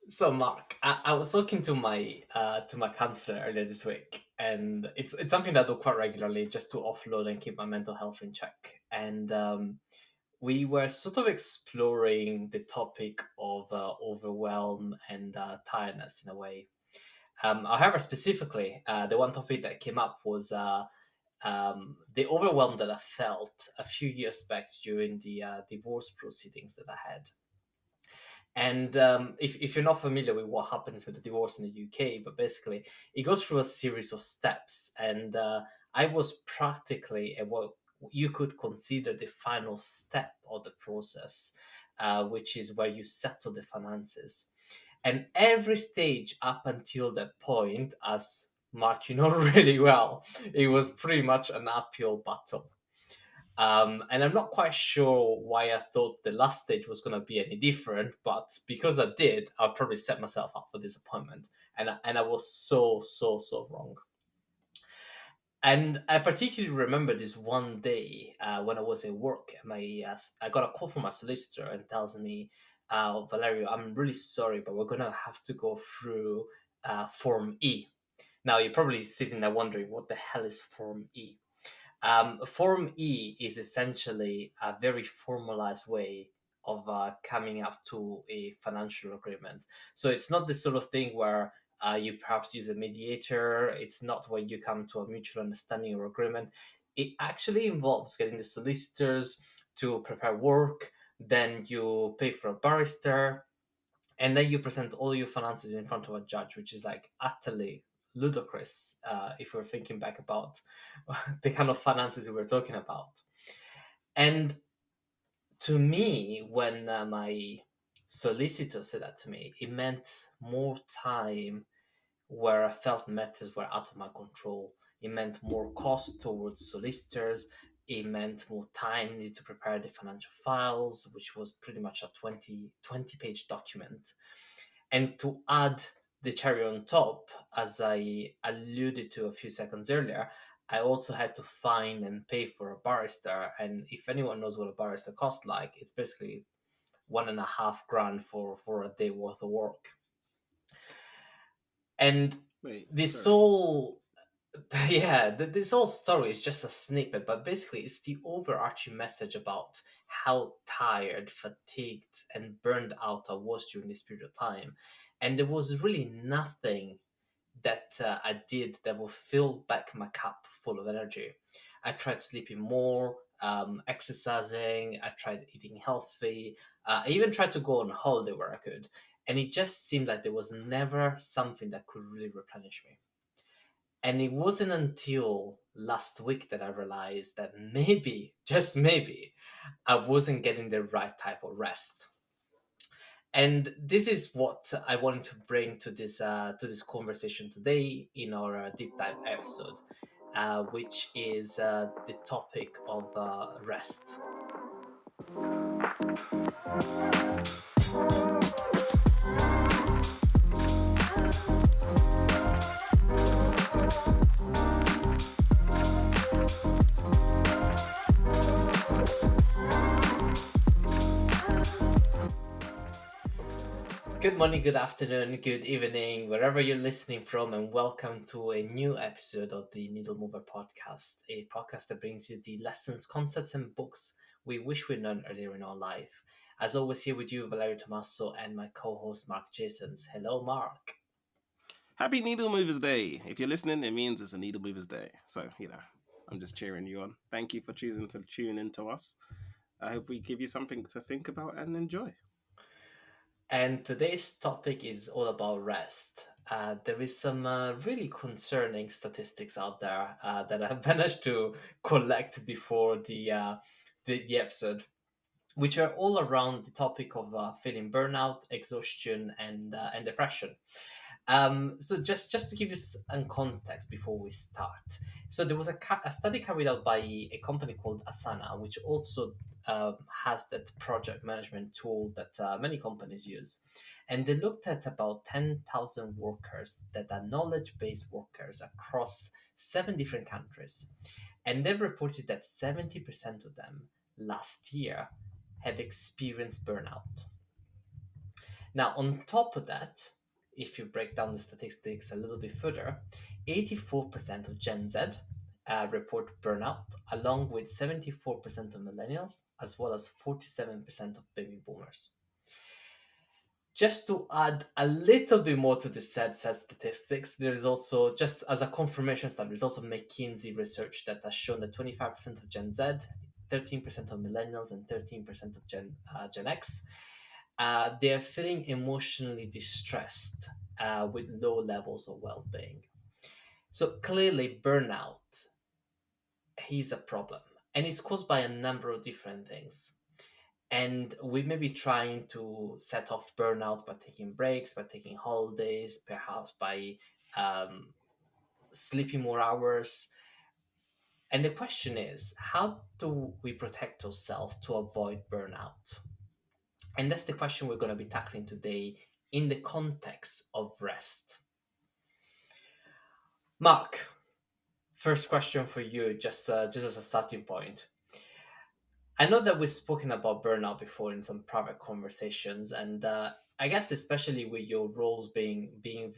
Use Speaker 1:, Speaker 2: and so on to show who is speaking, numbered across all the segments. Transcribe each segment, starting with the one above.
Speaker 1: So Mark, I was talking to my counselor earlier this week, and it's something that I do quite regularly just to offload and keep my mental health in check. And we were sort of exploring the topic of overwhelm and tiredness in a way. However, specifically, the one topic that came up was the overwhelm that I felt a few years back during the divorce proceedings that I had. And if you're not familiar with what happens with the divorce in the UK, but basically it goes through a series of steps, and I was practically at what you could consider the final step of the process, which is where you settle the finances. And every stage up until that point, as Mark, you know really well, it was pretty much an uphill battle. And I'm not quite sure why I thought the last stage was going to be any different, but because I did, I'll probably set myself up for disappointment. And I was so wrong. And I particularly remember this one day when I was at work. I got a call from my solicitor and tells me, Valerio, I'm really sorry, but we're going to have to go through Form E. Now, you're probably sitting there wondering, what the hell is Form E? Form E is essentially a very formalized way of coming up to a financial agreement. So it's not the sort of thing where you perhaps use a mediator. It's not where you come to a mutual understanding or agreement. It actually involves getting the solicitors to prepare work. Then you pay for a barrister, and then you present all your finances in front of a judge, which is like utterly ludicrous if we're thinking back about the kind of finances we were talking about. And to me, when my solicitor said that to me, it meant more time where I felt matters were out of my control. It meant more cost towards solicitors. It meant more time needed to prepare the financial files, which was pretty much a 20 page document. And to add the cherry on top, as I alluded to a few seconds earlier, I also had to find and pay for a barrister. And if anyone knows what a barrister costs, like, it's basically 1.5 grand for a day worth of work. And
Speaker 2: Wait,
Speaker 1: this
Speaker 2: sorry.
Speaker 1: whole yeah, this whole story is just a snippet, but basically it's the overarching message about how tired, fatigued, and burned out I was during this period of time. And there was really nothing that I did that will fill back my cup full of energy. I tried sleeping more, exercising, I tried eating healthy, I even tried to go on holiday where I could. And it just seemed like there was never something that could really replenish me. And it wasn't until last week that I realized that maybe, just maybe, I wasn't getting the right type of rest. And this is what I wanted to bring to this conversation today in our deep dive episode, which is the topic of rest. Good morning, good afternoon, good evening, wherever you're listening from, and welcome to a new episode of the Needle Mover podcast, a podcast that brings you the lessons, concepts, and books we wish we'd known earlier in our life. As always, here with you, Valerio Tommaso, and my co host, Mark Jasons. Hello, Mark.
Speaker 2: Happy Needle Movers Day. If you're listening, it means it's a Needle Movers Day. So, I'm just cheering you on. Thank you for choosing to tune in to us. I hope we give you something to think about and enjoy.
Speaker 1: And today's topic is all about rest. There is some really concerning statistics out there that I've managed to collect before the episode, which are all around the topic of feeling burnout, exhaustion, and depression. So just to give you some context before we start, so there was a study carried out by a company called Asana, which also has that project management tool that many companies use, and they looked at about 10,000 workers that are knowledge-based workers across 7 different countries, and they reported that 70% of them last year have experienced burnout. Now, on top of that, if you break down the statistics a little bit further, 84% of Gen Z report burnout, along with 74% of millennials, as well as 47% of baby boomers. Just to add a little bit more to the set statistics, there is also, just as a confirmation study, there's also McKinsey research that has shown that 25% of Gen Z, 13% of millennials, and 13% of Gen X, they're feeling emotionally distressed with low levels of well-being. So clearly, burnout is a problem, and it's caused by a number of different things. And we may be trying to set off burnout by taking breaks, by taking holidays, perhaps by um, sleeping more hours. And the question is, how do we protect ourselves to avoid burnout? And that's the question we're going to be tackling today in the context of rest. Mark, first question for you, just as a starting point. I know that we've spoken about burnout before in some private conversations, and I guess especially with your roles being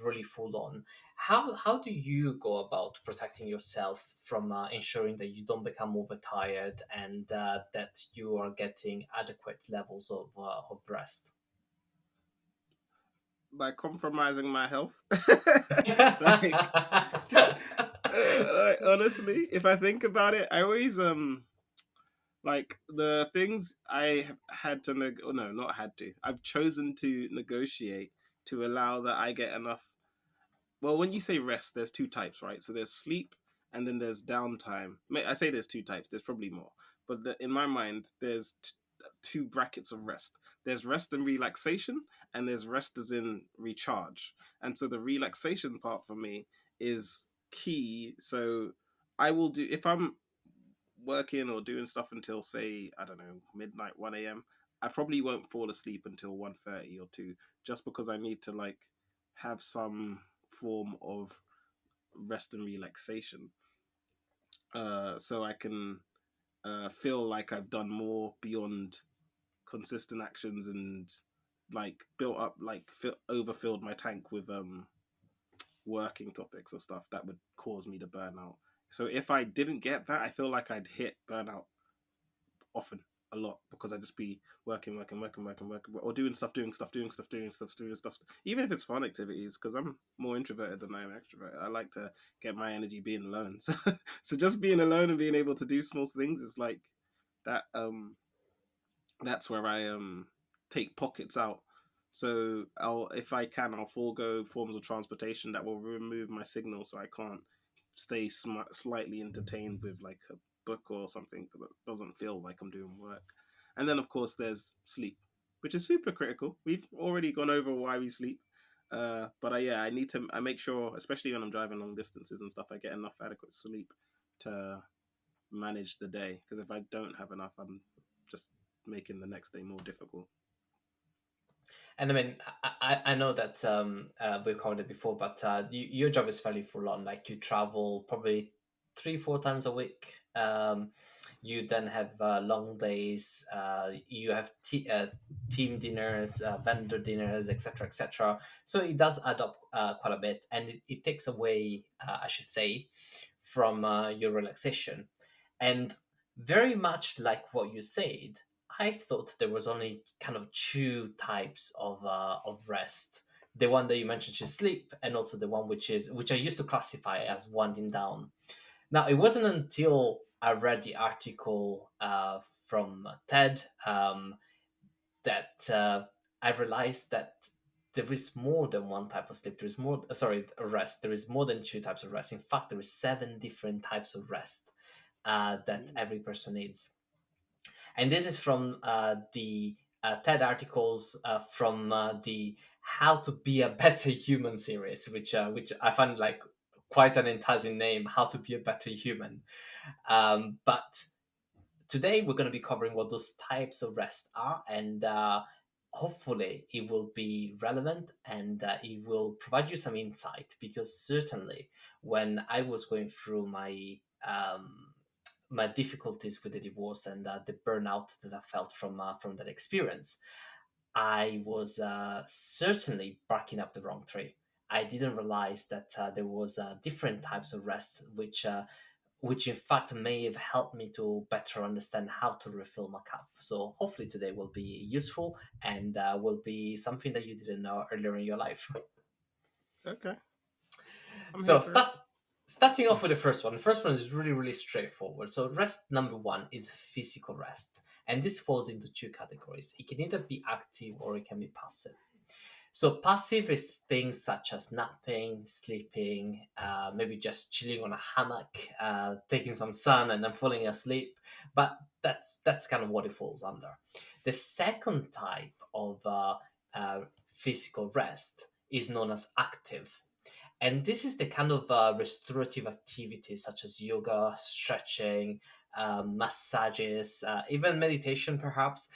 Speaker 1: really full on, how do you go about protecting yourself from ensuring that you don't become overtired and that you are getting adequate levels of rest?
Speaker 2: By compromising my health. like, honestly, if I think about it, I always like the things I have had to oh no, not had to. I've chosen to negotiate to allow that I get enough. Well, when you say rest, there's two types, right? So there's sleep and then there's downtime. I say there's two types. There's probably more, but in my mind, there's two brackets of rest. There's rest and relaxation, and there's rest as in recharge. And so the relaxation part for me is key. So I will do if I'm working or doing stuff until say I don't know midnight 1 a.m. I probably won't fall asleep until 1:30 or 2 just because I need to like have some form of rest and relaxation so I can feel like I've done more beyond consistent actions and like built up like overfilled my tank with working topics or stuff that would cause me to burn out. So if I didn't get that, I feel like I'd hit burnout often a lot because I just be working, or doing stuff, even if it's fun activities. Because I'm more introverted than I am extroverted. I like to get my energy being alone. So just being alone and being able to do small things is like that. That's where I take pockets out. So if I can, I'll forego forms of transportation that will remove my signal, so I can't stay slightly entertained with like a book or something that doesn't feel like I'm doing work. And then of course there's sleep, which is super critical. We've already gone over why we sleep. But yeah, I make sure, especially when I'm driving long distances and stuff, I get enough adequate sleep to manage the day. Because if I don't have enough, I'm just making the next day more difficult.
Speaker 1: And I mean, I know that we've covered it before, but your job is fairly full on. Like you travel probably 3, 4 times a week. You then have long days. You have team dinners, vendor dinners, etc., etc. So it does add up quite a bit, and it takes away, I should say, from your relaxation. And very much like what you said, I thought there was only kind of two types of rest. The one that you mentioned, which is sleep, and also the one which I used to classify as winding down. Now, it wasn't until I read the article from TED that I realized that there is more than one type of sleep. There is more, sorry, rest. There is more than two types of rest. In fact, there is seven different types of rest that
Speaker 2: Mm.
Speaker 1: every person needs. And this is from the TED articles from the "How to Be a Better Human" series, which I find like quite an enticing name. How to be a better human. But today we're going to be covering what those types of rest are, and hopefully it will be relevant and it will provide you some insight. Because certainly, when I was going through my difficulties with the divorce and the burnout that I felt from that experience, I was certainly barking up the wrong tree. I didn't realize that there was different types of rest, which in fact may have helped me to better understand how to refill my cup. So hopefully today will be useful and will be something that you didn't know earlier in your life.
Speaker 2: Okay, I'm here
Speaker 1: So
Speaker 2: for it.
Speaker 1: starting off with the first one. The first one is really, really straightforward. So rest number one is physical rest. And this falls into two categories. It can either be active or it can be passive. So passive is things such as napping, sleeping, maybe just chilling on a hammock, taking some sun and then falling asleep. But that's kind of what it falls under. The second type of physical rest is known as active. And this is the kind of restorative activities such as yoga, stretching, massages, even meditation, perhaps.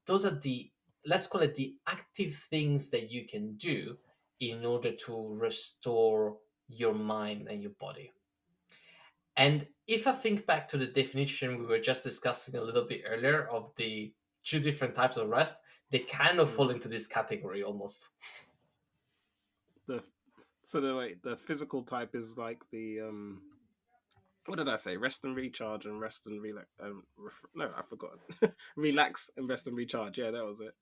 Speaker 1: Those are the, let's call it the active things that you can do in order to restore your mind and your body. And if I think back to the definition we were just discussing a little bit earlier of the two different types of rest, they kind of
Speaker 2: Mm.
Speaker 1: fall into this category almost.
Speaker 2: The so the wait, the physical type is like the what did I say? Rest and recharge and rest and relax. No, I forgot. Relax and rest and recharge. Yeah, that was it.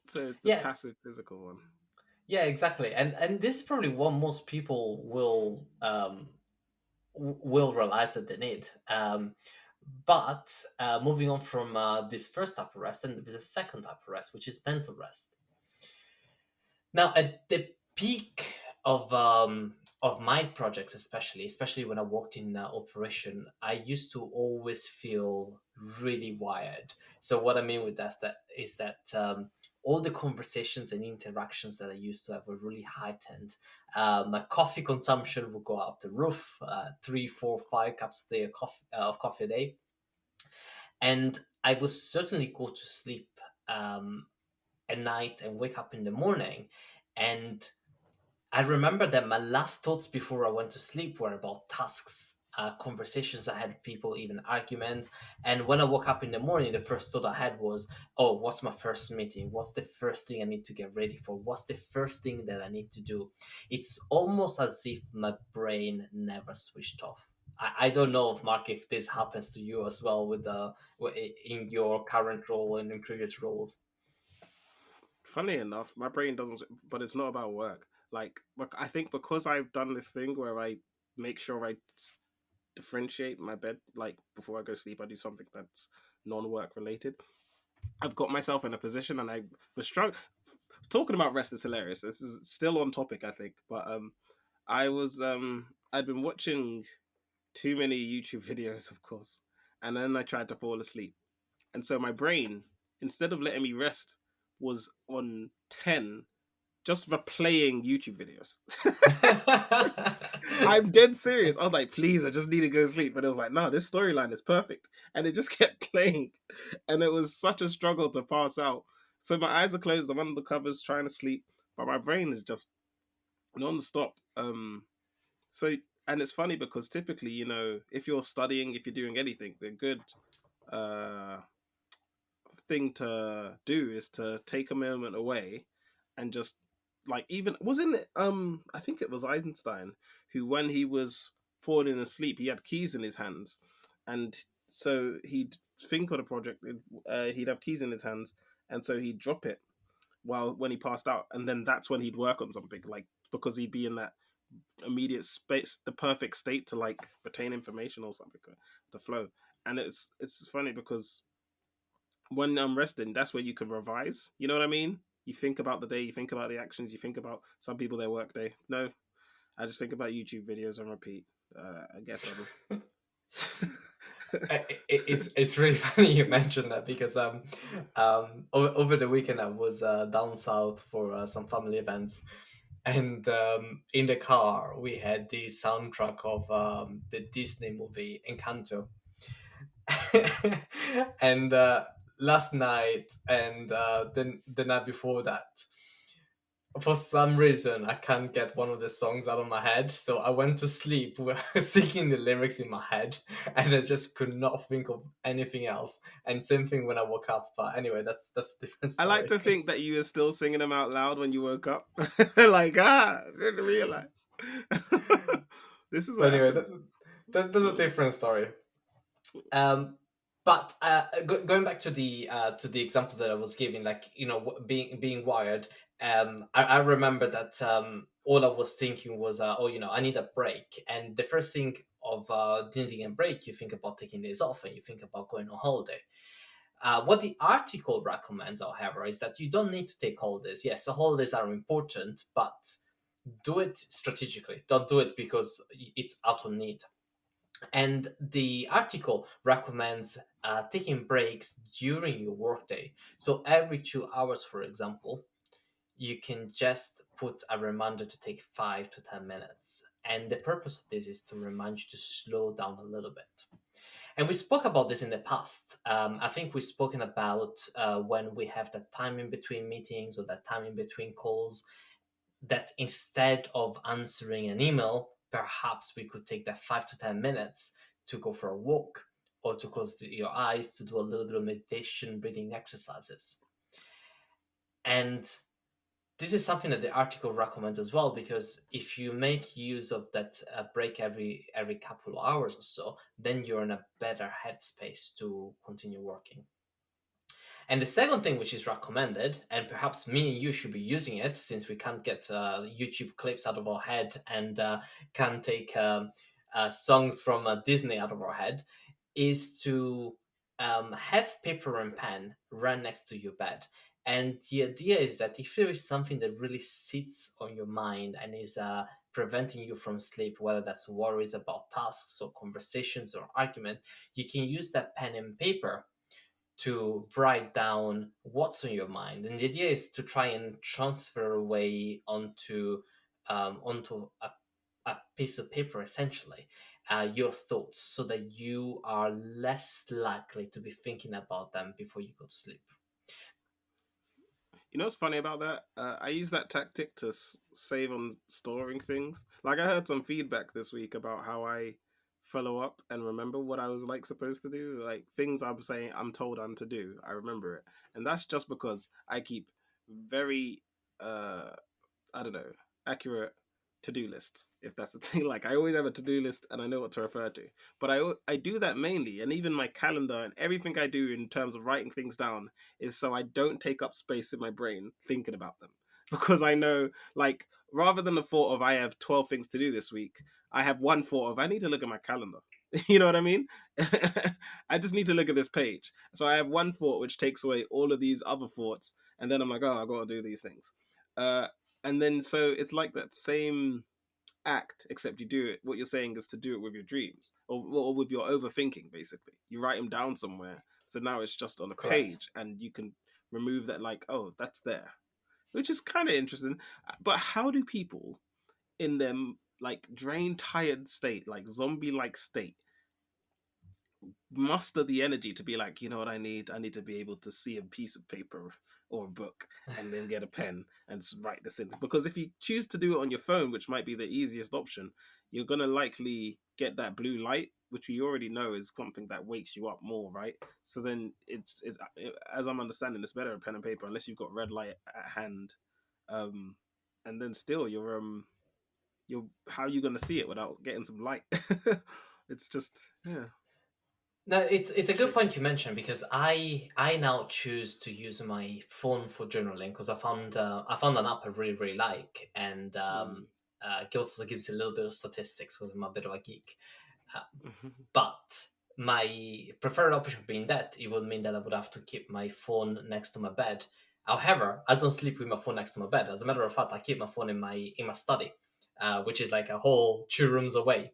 Speaker 2: So it's the
Speaker 1: Yeah,
Speaker 2: passive physical one.
Speaker 1: yeah, exactly. And this is probably what most people will realize that they need. But moving on from this first type of rest, and there is a second type of rest, which is mental rest. Now, at the peak of my projects, especially when I worked in operation, I used to always feel really wired. So what I mean with that is that all the conversations and interactions that I used to have were really heightened. My coffee consumption would go out the roof, 3, 4, 5 cups a day of coffee a day, and I would certainly go to sleep at night and wake up in the morning, and I remember that my last thoughts before I went to sleep were about tasks, conversations I had with people, even argument. And when I woke up in the morning, the first thought I had was, "Oh, what's my first meeting? What's the first thing I need to get ready for? What's the first thing that I need to do?" It's almost as if my brain never switched off. I don't know if Mark, if this happens to you as well with in your current role and in previous roles.
Speaker 2: Funny enough, my brain doesn't, but it's not about work. Like, look, I think because I've done this thing where I make sure differentiate my bed, like before I go sleep, I do something that's non-work related. I've got myself in a position, and I was struggling. Talking about rest is hilarious. This is still on topic, I think, but I'd been watching too many YouTube videos, of course, and then I tried to fall asleep, and so my brain, instead of letting me rest, was on 10 just for playing YouTube videos. I'm dead serious. I was like, please, I just need to go to sleep. But it was like, no, this storyline is perfect. And it just kept playing. And it was such a struggle to pass out. So my eyes are closed. I'm under the covers trying to sleep. But my brain is just non-stop. So and it's funny because typically, if you're studying, if you're doing anything, the good uh thing to do is to take a moment away and just like even wasn't it I think it was Einstein who when he was falling asleep he had keys in his hands, and so he'd think on a project, he'd have keys in his hands, and so he'd drop it while when he passed out, and then that's when he'd work on something, like because he'd be in that immediate space, the perfect state to like retain information or something to flow. And it's funny because when I'm resting, that's where you can revise. You know what I mean? You think about the day, you think about the actions, you think about some people their work day. No, I just think about YouTube videos and repeat. I guess I'm.
Speaker 1: It's really funny you mentioned that because over the weekend I was down south for some family events, and in the car we had the soundtrack of the Disney movie Encanto, and last night and the night before that for some reason I can't get one of the songs out of my head, so I went to sleep singing the lyrics in my head, and I just could not think of anything else. And same thing when I woke up. But anyway, that's a different
Speaker 2: I like
Speaker 1: story.
Speaker 2: to think that you were still singing them out loud when you woke up. Like, didn't realize. This is
Speaker 1: But
Speaker 2: what
Speaker 1: anyway,
Speaker 2: happens.
Speaker 1: that's a different story. Um, but going back to the example that I was giving, like, being wired. I remember that all I was thinking was, oh, I need a break. And the first thing of needing a break, you think about taking days off, and you think about going on holiday. What the article recommends, however, is that you don't need to take holidays. Yes, the holidays are important, but do it strategically. Don't do it because it's out of need. And the article recommends taking breaks during your workday. So every 2 hours, for example, you can just put a reminder to take 5 to 10 minutes. And the purpose of this is to remind you to slow down a little bit. And we spoke about this in the past. I think we've spoken about when we have that time in between meetings or that time in between calls, that instead of answering an email, perhaps we could take that 5 to 10 minutes to go for a walk or to close your eyes to do a little bit of meditation, breathing exercises. And this is something that the article recommends as well, because if you make use of that break every couple of hours or so, then you're in a better headspace to continue working. And the second thing which is recommended, and perhaps me and you should be using it since we can't get YouTube clips out of our head and can't take songs from Disney out of our head, is to have paper and pen right next to your bed. And the idea is that if there is something that really sits on your mind and is preventing you from sleep, whether that's worries about tasks or conversations or argument, you can use that pen and paper to write down what's on your mind. And the idea is to try and transfer away onto a piece of paper, essentially, your thoughts, so that you are less likely to be thinking about them before you go to sleep.
Speaker 2: You know what's funny about that? I use that tactic to save on storing things. Like I heard some feedback this week about how I follow up and remember what I was like supposed to do, like things I'm saying I'm told I'm to do. I remember it, and that's just because I keep very uh I don't know, accurate to do lists. If that's the thing, like I always have a to do list and I know what to refer to. But I do that mainly, and even my calendar and everything I do in terms of writing things down is so I don't take up space in my brain thinking about them. Because I know, like, rather than the thought of I have 12 things to do this week, I have one thought of I need to look at my calendar. You know what I mean? I just need to look at this page. So I have one thought which takes away all of these other thoughts, and then I'm like, oh, I got to do these things. Uh, and then so it's like that same act, except you do it. What you're saying is to do it with your dreams or with your overthinking. Basically, you write them down somewhere, so now it's just on a
Speaker 1: Correct.
Speaker 2: page, and you can remove that. Like, oh, that's there, which is kind of interesting. But how do people in them like drained, tired state, like zombie-like state, muster the energy to be like, you know what I need to be able to see a piece of paper or a book and then get a pen and write this in. Because if you choose to do it on your phone, which might be the easiest option, you're going to likely get that blue light, which we already know is something that wakes you up more, right? So then as I'm understanding, it's better a pen and paper unless you've got red light at hand. um and then still you're how are you going to see it without getting some light? It's just, yeah,
Speaker 1: No, it's
Speaker 2: it's
Speaker 1: a good
Speaker 2: tricky.
Speaker 1: point you mentioned, because I now choose to use my phone for journaling, because I found an app I really like, and
Speaker 2: Mm.
Speaker 1: it also gives a little bit of statistics because I'm a bit of a geek. Uh, but my preferred option being that it would mean that I would have to keep my phone next to my bed. However, I don't sleep with my phone next to my bed. As a matter of fact, I keep my phone in my study, which is like a whole 2 rooms away.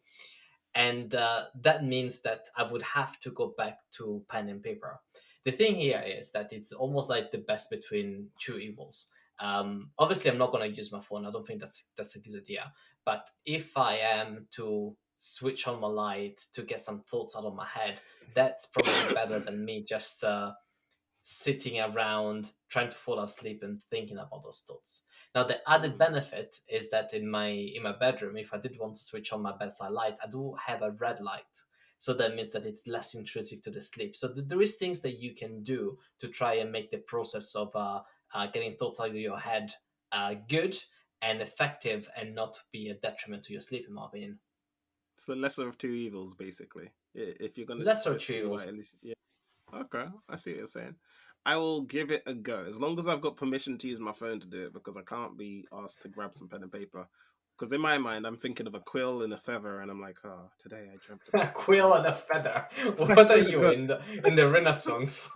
Speaker 1: And that means that I would have to go back to pen and paper. The thing here is that it's almost like the best between two evils. Obviously, I'm not going to use my phone. I don't think that's a good idea. But if I am to switch on my light to get some thoughts out of my head, that's probably better than me just sitting around trying to fall asleep and thinking about those thoughts. Now, the added
Speaker 2: Mm.
Speaker 1: benefit is that in my bedroom, if I did want to switch on my bedside light, I do have a red light. So that means that it's less intrusive to the sleep. So there is things that you can do to try and make the process of getting thoughts out of your head good and effective, and not be a detriment to your sleep, in my opinion.
Speaker 2: It's the lesser of two evils, basically. If you're gonna
Speaker 1: Lesser
Speaker 2: twist blue light,
Speaker 1: trivials.
Speaker 2: at least, yeah. Okay, I see what you're saying. I will give it a go as long as I've got permission to use my phone to do it because I can't be asked to grab some pen and paper. Because in my mind, I'm thinking of a quill and a feather, and I'm like, oh, today I dreamt
Speaker 1: A
Speaker 2: about a quill
Speaker 1: quill
Speaker 2: and
Speaker 1: and
Speaker 2: a
Speaker 1: a
Speaker 2: feather.
Speaker 1: feather.
Speaker 2: I
Speaker 1: What are
Speaker 2: swear to
Speaker 1: you
Speaker 2: God.
Speaker 1: in the Renaissance?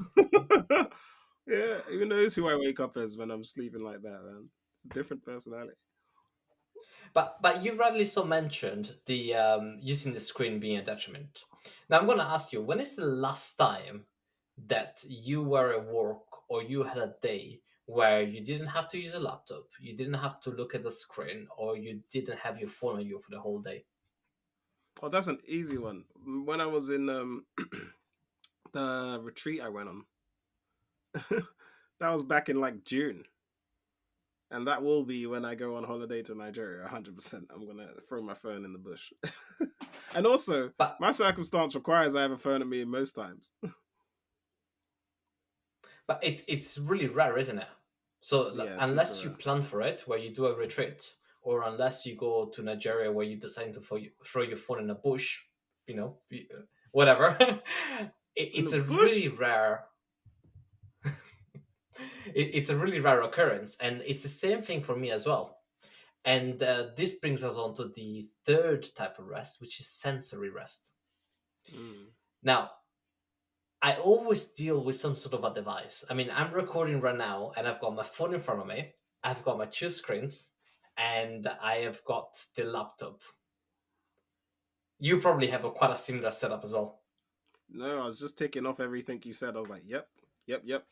Speaker 2: Yeah, who knows who I wake up as when I'm sleeping like that, man? It's a different personality.
Speaker 1: But you rightly so mentioned the using the screen being a detriment. Now I'm going to ask you, when is the last time that you were at work or you had a day where you didn't have to use a laptop, you didn't have to look at the screen, or you didn't have your phone on you for the whole day?
Speaker 2: Oh, that's an easy one. When I was in the retreat I went on, that was back in like June. And that will be when I go on holiday to Nigeria, 100%. I'm going to throw my phone in the bush. And also,
Speaker 1: But
Speaker 2: my circumstance requires I have a phone at me most times.
Speaker 1: but it's really rare, isn't it? So
Speaker 2: Yeah, super
Speaker 1: unless you
Speaker 2: rare.
Speaker 1: plan for it, where you do a retreat, or unless you go to Nigeria where you decide to throw your phone in a bush, whatever,
Speaker 2: In the
Speaker 1: it's a
Speaker 2: bush?
Speaker 1: really rare. It's a really rare occurrence, and it's the same thing for me as well. And this brings us on to the third type of rest, which is sensory rest.
Speaker 2: Mm.
Speaker 1: Now, I always deal with some sort of a device. I mean, I'm recording right now and I've got my phone in front of me, I've got my two screens, and I have got the laptop. You probably have quite a similar setup as well.
Speaker 2: No, I was just taking off everything you said. I was like, yep, yep, yep.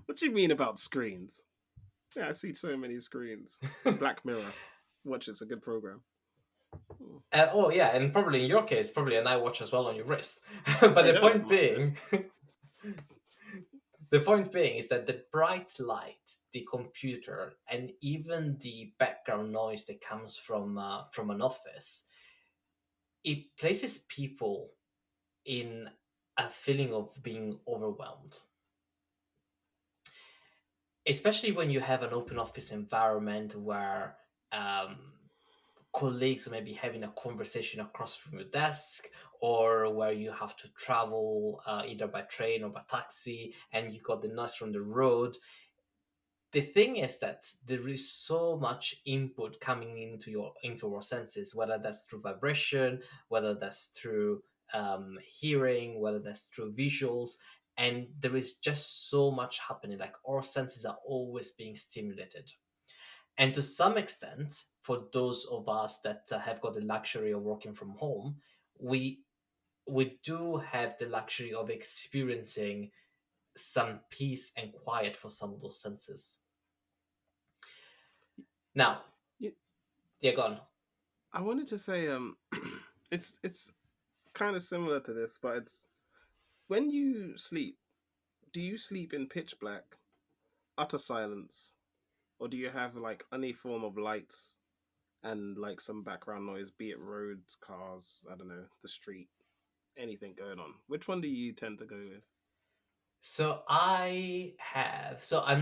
Speaker 2: What do you mean about screens? Yeah, I see so many screens. Black Mirror. Watch, it's a good program. Oh,
Speaker 1: Oh yeah, and probably in your case, probably an iWatch as well on your wrist. But
Speaker 2: oh
Speaker 1: the
Speaker 2: yeah,
Speaker 1: point
Speaker 2: my wrist.
Speaker 1: being, the point being is that the bright light, the computer, and even the background noise that comes from an office, it places people in a feeling of being overwhelmed, especially when you have an open office environment where um, colleagues may be having a conversation across from your desk, or where you have to travel either by train or by taxi, and you got the noise from the road. The thing is that there is so much input coming into our senses, whether that's through vibration, whether that's through hearing, whether that's through visuals, and there is just so much happening. Like, our senses are always being stimulated, and to some extent, for those of us that have got the luxury of working from home, we we do have the luxury of experiencing some peace and quiet for some of those senses. Now,
Speaker 2: Yeah,
Speaker 1: yeah, go on.
Speaker 2: I wanted to say, it's kind of similar to this, but it's when you sleep. Do you sleep in pitch black, utter silence, or do you have like any form of lights and like some background noise, be it roads, cars, I don't know, the street, anything going on? Which one do you tend to go with?
Speaker 1: So I'm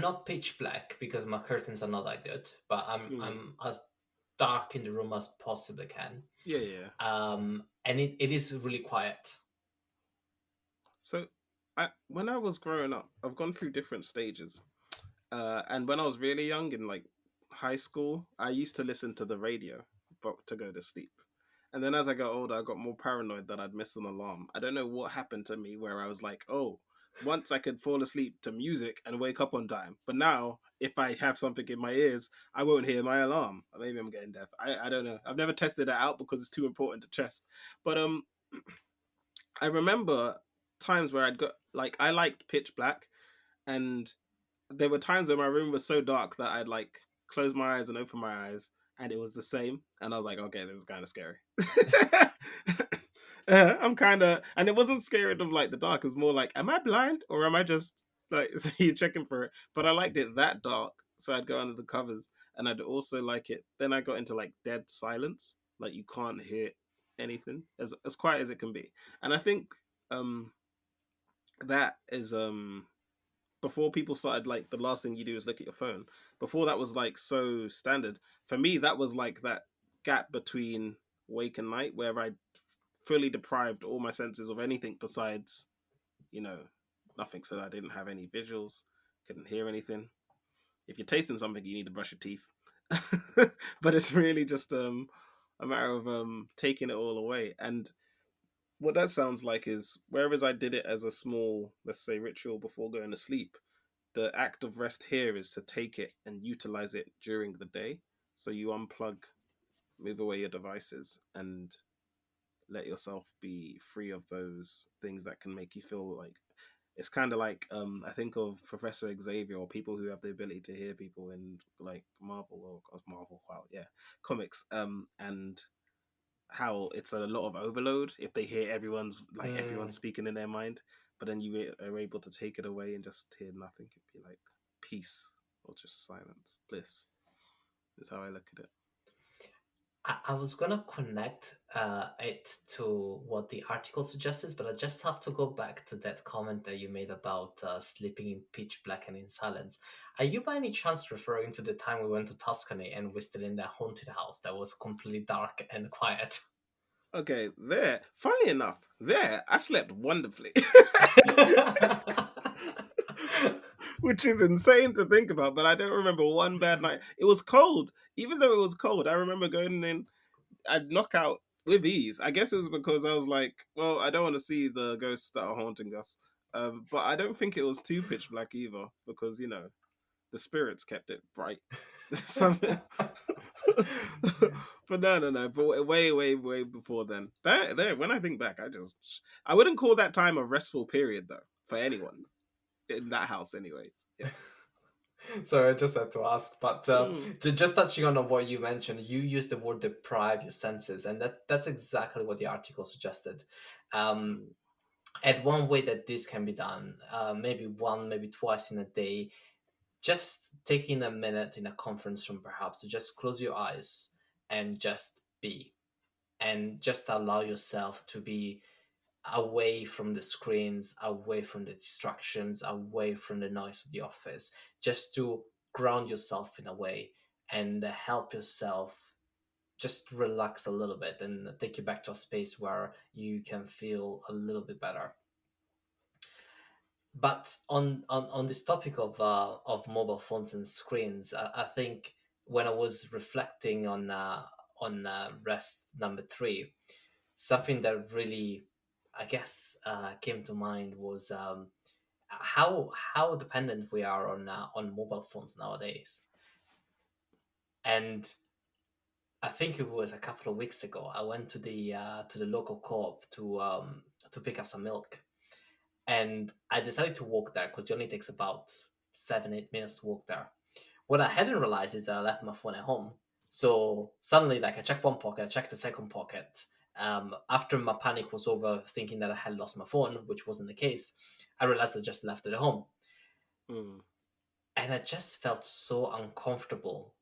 Speaker 1: not pitch black because my curtains are not that good, but I'm
Speaker 2: Mm.
Speaker 1: I'm as dark in the room as possibly can.
Speaker 2: Yeah, yeah.
Speaker 1: And it is really quiet.
Speaker 2: So, when I was growing up, I've gone through different stages. And when I was really young in like high school, I used to listen to the radio to go to sleep. And then as I got older, I got more paranoid that I'd miss an alarm. I don't know what happened to me where I was like, oh, once I could fall asleep to music and wake up on time. But now, if I have something in my ears, I won't hear my alarm. Maybe I'm getting deaf. I don't know. I've never tested that out because it's too important to test. But I remember times where I'd got like I liked pitch black, and there were times when my room was so dark that I'd like close my eyes and open my eyes, and it was the same. And I was like, okay, this is kind of scary. I'm kind of, and it wasn't scared of like the dark. It was more like, am I blind or am I just Like, so you're checking for it. But I liked it that dark, so I'd go under the covers, and I'd also like it. Then I got into like dead silence, like you can't hear anything, as quiet as it can be. And I think um that is before people started, like the last thing you do is look at your phone. Before that was like so standard. For me, that was like that gap between wake and night where I fully deprived all my senses of anything besides, you know, nothing. So I didn't have any visuals, couldn't hear anything. If you're tasting something, you need to brush your teeth. But it's really just a matter of taking it all away. And what that sounds like is whereas I did it as a small, let's say, ritual before going to sleep, the act of rest here is to take it and utilize it during the day. So you unplug, move away your devices, and let yourself be free of those things that can make you feel like it's kind of like I think of Professor Xavier or people who have the ability to hear people in like Marvel or Marvel, wow, yeah, comics, and how it's a lot of overload if they hear everyone's
Speaker 1: Mm.
Speaker 2: speaking in their mind, but then you are able to take it away and just hear nothing. It'd be like peace or just silence, bliss. Is how I look at it.
Speaker 1: I was gonna connect it to what the article suggests, but I just have to go back to that comment that you made about sleeping in pitch black and in silence. Are you by any chance referring to the time we went to Tuscany and we stayed in that haunted house that was completely dark and quiet?
Speaker 2: Okay, there. Funny enough, there I slept wonderfully, which is insane to think about. But I don't remember one bad night. It was cold, even though it was cold. I remember going in. I'd knock out with ease. I guess it was because I was like, well, I don't want to see the ghosts that are haunting us. But I don't think it was too pitch black either, because the spirits kept it bright. Something, but no. But way, way, way before then. That there, when I think back, I wouldn't call that time a restful period though for anyone in that house, anyways. Yeah.
Speaker 1: So I just had to ask, but
Speaker 2: Mm,
Speaker 1: just touching on what you mentioned, you used the word deprive your senses, and that's exactly what the article suggested. Um,
Speaker 2: mm,
Speaker 1: and one way that this can be done, maybe one, maybe twice in a day, just taking a minute in a conference room, perhaps, to just close your eyes and just be, and just allow yourself to be away from the screens, away from the distractions, away from the noise of the office, just to ground yourself in a way and help yourself just relax a little bit and take you back to a space where you can feel a little bit better. But on this topic of mobile phones and screens, I think when I was reflecting on rest number three, something that really, I guess, came to mind was how dependent we are on mobile phones nowadays. And I think it was a couple of weeks ago. I went to the local co-op to pick up some milk, and I decided to walk there because it only takes about 7-8 minutes to walk there. What I hadn't realized is that I left my phone at home. So suddenly, like I checked one pocket, I checked the second pocket. After my panic was over, thinking that I had lost my phone, which wasn't the case, I realized I just left it at home,
Speaker 2: mm.
Speaker 1: and I just felt so uncomfortable.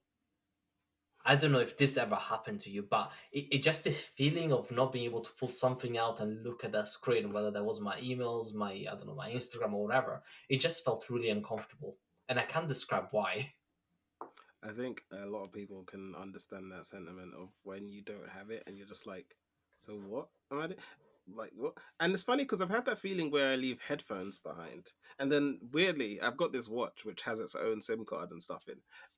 Speaker 1: I don't know if this ever happened to you, but it just the feeling of not being able to pull something out and look at that screen, whether that was my emails, my I don't know, my Instagram or whatever, it just felt really uncomfortable, and I can't describe why.
Speaker 2: I think a lot of people can understand that sentiment of when you don't have it and you're just like, so what am I doing? Like what? And it's funny because I've had that feeling where I leave headphones behind, and then weirdly, I've got this watch which has its own SIM card and stuff in.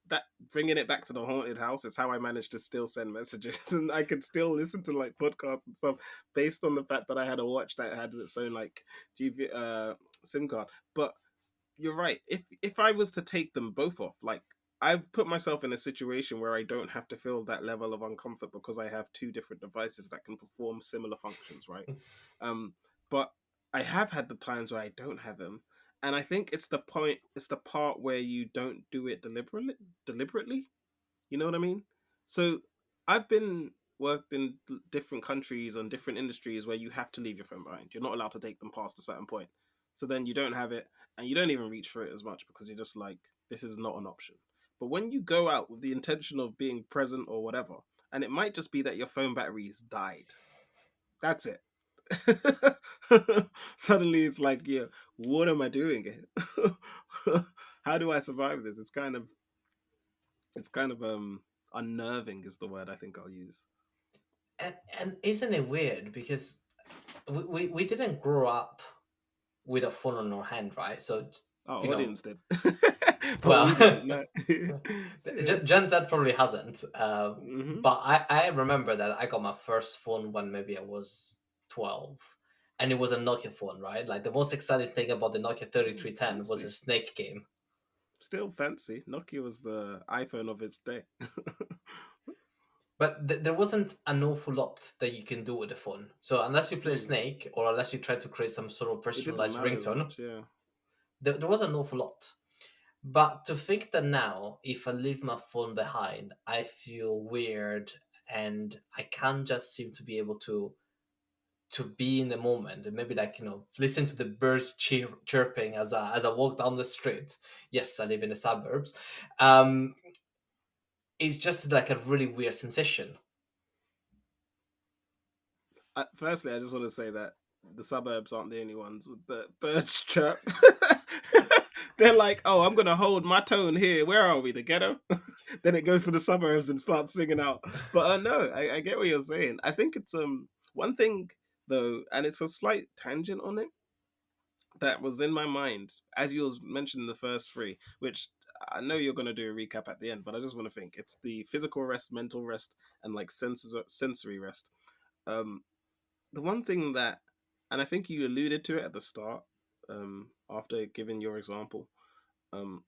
Speaker 2: That bringing it back to the haunted house is how I managed to still send messages, and I could still listen to like podcasts and stuff based on the fact that I had a watch that had its own like SIM card. But you're right. If I was to take them both off, like I've put myself in a situation where I don't have to feel that level of uncomfort because I have two different devices that can perform similar functions, right? Um, but I have had the times where I don't have them, and I think it's the part where you don't do it deliberately. You know what I mean? So I've been worked in different countries on different industries where you have to leave your phone behind. You're not allowed to take them past a certain point. So then you don't have it, and you don't even reach for it as much because you're just like, this is not an option. But when you go out with the intention of being present or whatever, and it might just be that your phone battery's died, that's it. Suddenly it's like, yeah, what am I doing here? How do I survive this? It's kind of unnerving is the word I think I'll use.
Speaker 1: And isn't it weird because we didn't grow up with a phone on our hand, right? So
Speaker 2: Our
Speaker 1: you know,
Speaker 2: audience did, but
Speaker 1: well,
Speaker 2: we didn't know.
Speaker 1: Gen Z probably hasn't.
Speaker 2: Hmm.
Speaker 1: But I remember that I got my first phone when maybe I was 12. And it was a Nokia phone, right? Like the most exciting thing about the Nokia 3310 was a
Speaker 2: Fancy,
Speaker 1: snake game.
Speaker 2: still fancy. Nokia was the iPhone of its day.
Speaker 1: But there wasn't an awful lot that you can do with the phone. So unless you play
Speaker 2: Hmm.
Speaker 1: Snake or unless you try to create some sort of
Speaker 2: It didn't
Speaker 1: personalized
Speaker 2: matter as
Speaker 1: ringtone,
Speaker 2: much, yeah.
Speaker 1: there was an awful lot. But to think that now, if I leave my phone behind, I feel weird and I can't just seem to be able to be in the moment and maybe like listen to the birds chirping as I walk down the street. Yes, I live in the suburbs. Um, it's just like a really weird sensation.
Speaker 2: Firstly, I just want to say that the suburbs aren't the only ones with the birds chirp. They're like, oh, I'm gonna hold my tone here. Where are we? The ghetto? Then it goes to the suburbs and starts singing out. But no, I get what you're saying. I think it's one thing though, and it's a slight tangent on it that was in my mind as you was mentioning the first three, which I know you're gonna do a recap at the end, but I just want to think it's the physical rest, mental rest, and like sensory rest. Um, the one thing that, and I think you alluded to it at the start, after giving your example, um,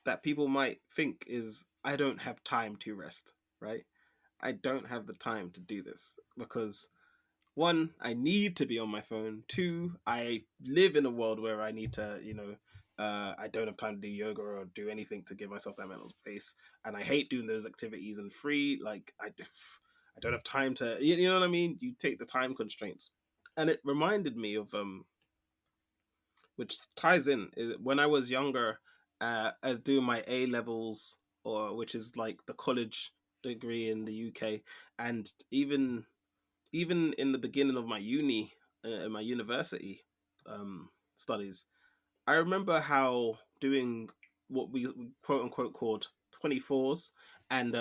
Speaker 2: that people might think is I don't have time to rest, right? I don't have the time to do this because one, I need to be on my phone. Two, I live in a world where I need to, I don't have time to do yoga or do anything to give myself that mental space, and I hate doing those activities. And free, like I don't have time to, you know what I mean? You take the time constraints, and it reminded me of which ties in when I was younger, as doing my A levels, or which is like the college degree in the UK, and even in the beginning of my my university studies, I remember how doing what we quote unquote called 24s and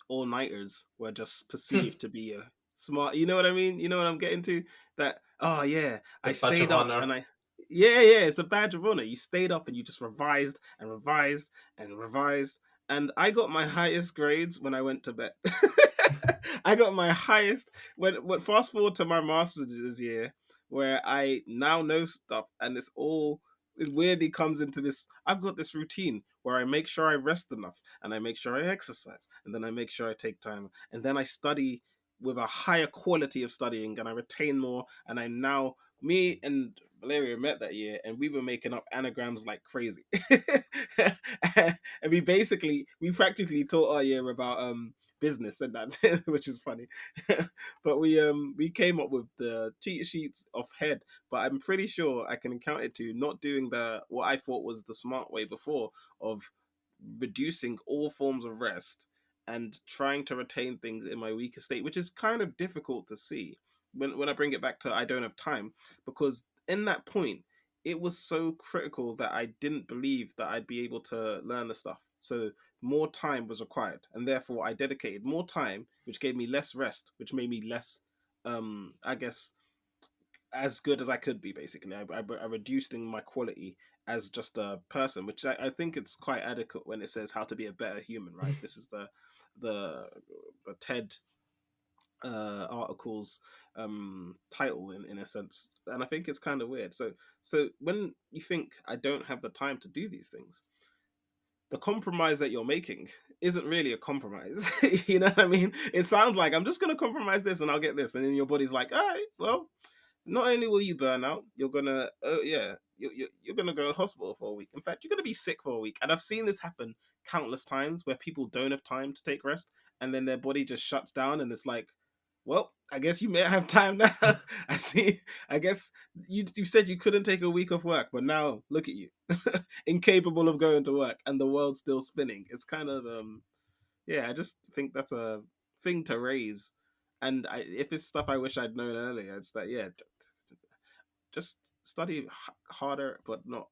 Speaker 2: all nighters were just
Speaker 1: The
Speaker 2: perceived to be a smart. You know what I mean? You know what I'm getting to? That, oh yeah, I
Speaker 1: badge of
Speaker 2: stayed up
Speaker 1: honor.
Speaker 2: and yeah, it's a badge of honor. You stayed up and you just revised and revised and revised, and I got my highest grades when I went to bed. I got my highest when fast forward to my master's year, where I now know stuff, and it weirdly comes into this. I've got this routine where I make sure I rest enough, and I make sure I exercise, and then I make sure I take time, and then I study with a higher quality of studying, and I retain more. And I'm now, me and Valerio met that year, and we were making up anagrams like crazy. And we practically taught our year about business and that, which is funny. But we came up with the cheat sheets off head, but I'm pretty sure I can count it to not doing the what I thought was the smart way before of reducing all forms of rest and trying to retain things in my weaker state, which is kind of difficult to see when I bring it back to I don't have time, because in that point it was so critical that I didn't believe that I'd be able to learn the stuff. So more time was required, and therefore I dedicated more time, which gave me less rest, which made me less, I guess, as good as I could be. Basically, I reduced in my quality as just a person, which I think it's quite adequate when it says how to be a better human. Right? This is the the TED article's title in a sense, and I think it's kind of weird. So when you think I don't have the time to do these things, the compromise that you're making isn't really a compromise. You know what I mean? It sounds like I'm just going to compromise this and I'll get this, and then your body's like, all right, well, not only will you burn out, you're gonna, oh yeah, you're gonna go to hospital for a week. In fact, you're gonna be sick for a week. And I've seen this happen countless times where people don't have time to take rest, and then their body just shuts down, and it's like, Well, I guess you may have time now. I see. I guess you said you couldn't take a week off work, but now look at you, incapable of going to work, and the world's still spinning. It's kind of yeah. I just think that's a thing to raise, and if it's stuff I wish I'd known earlier, it's that yeah, just study harder, but not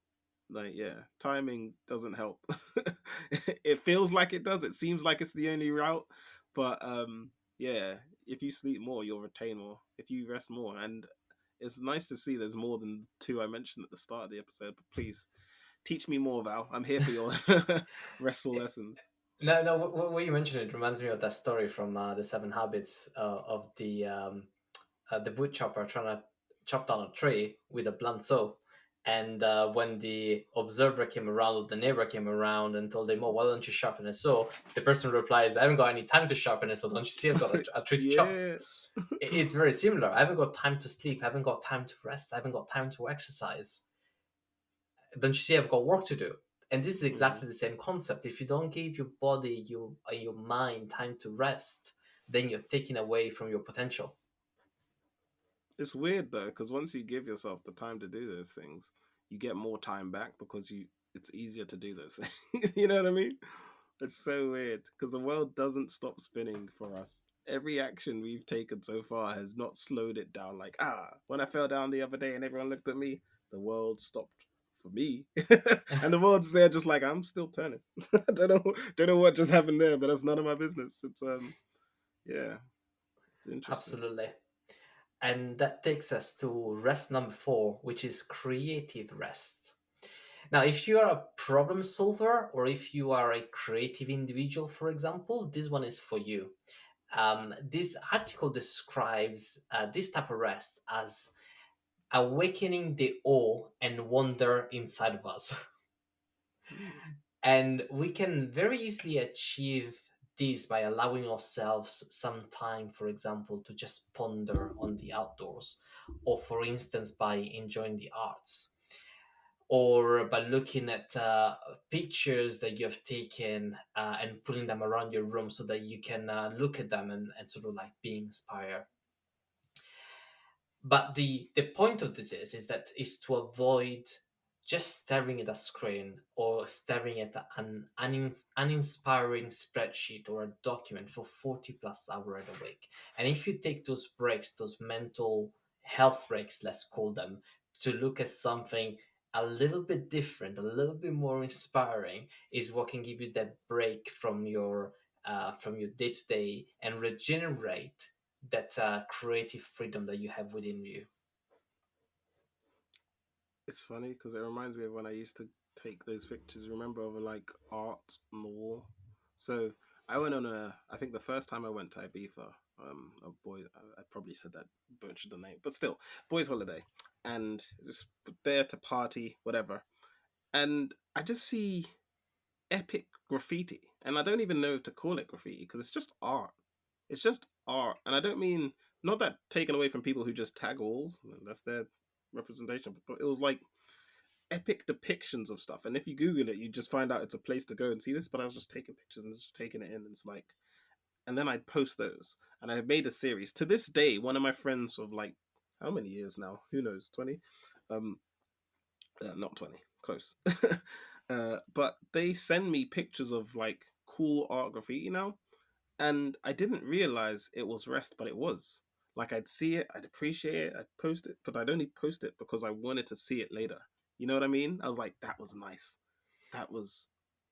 Speaker 2: like yeah. Timing doesn't help. It feels like it does. It seems like it's the only route, but yeah. If you sleep more, you'll retain more. If you rest more, and it's nice to see there's more than two I mentioned at the start of the episode. But please teach me more, Val. I'm here for your restful lessons.
Speaker 1: No, no. What you mentioned, it reminds me of that story from the Seven Habits of the wood chopper trying to chop down a tree with a blunt saw. And when the observer came around, or the neighbor came around and told him, "Oh, why don't you sharpen a saw?" The person replies, "I haven't got any time to sharpen a saw. Don't you see? I've got a tree to chop."
Speaker 2: Yeah.
Speaker 1: It's very similar. I haven't got time to sleep. I haven't got time to rest. I haven't got time to exercise. Don't you see? I've got work to do. And this is
Speaker 2: Mm.
Speaker 1: exactly the same concept. If you don't give your body, your mind time to rest, then you're taking away from your potential.
Speaker 2: It's weird though, because once you give yourself the time to do those things, you get more time back because you it's easier to do those things. You know what I mean? It's so weird because the world doesn't stop spinning for us. Every action we've taken so far has not slowed it down. Like, when I fell down the other day and everyone looked at me, the world stopped for me. And the world's there just like, I'm still turning. I don't know what just happened there, but that's none of my business. It's yeah, it's interesting.
Speaker 1: Absolutely. And that takes us to rest number four, which is creative rest. Now, if you are a problem solver or if you are a creative individual, for example, this one is for you. This article describes this type of rest as awakening the awe and wonder inside of us.
Speaker 2: Hmm.
Speaker 1: And we can very easily achieve this by allowing ourselves some time, for example, to just ponder on the outdoors, or for instance, by enjoying the arts, or by looking at pictures that you have taken and putting them around your room so that you can look at them and sort of like be inspired. But the point of this is that is to avoid just staring at a screen or staring at an uninspiring spreadsheet or a document for 40 plus hours a week. And if you take those breaks, those mental health breaks, let's call them, to look at something a little bit different, a little bit more inspiring, is what can give you that break from your day to day and regenerate that creative freedom that you have within you.
Speaker 2: It's funny because it reminds me of when I used to take those pictures. Remember of like art on the wall. So I went on I think the first time I went to Ibiza, a boy. I probably said that butchered the name, but still, boys' holiday, and just there to party, whatever. And I just see epic graffiti, and I don't even know to call it graffiti because it's just art. It's just art, and I don't mean not that taken away from people who just tag walls. That's their representation, but it was like epic depictions of stuff. And if you Google it, you just find out it's a place to go and see this. But I was just taking pictures and just taking it in. And it's like, and then I'd post those. And I made a series. To this day, one of my friends of like, how many years now? Who knows? 20? Um, not 20, close. But they send me pictures of like cool art graffiti now. And I didn't realize it was rest, but it was. Like I'd see it, I'd appreciate it, I'd post it, but I'd only post it because I wanted to see it later. You know what I mean? I was like, that was nice. That was,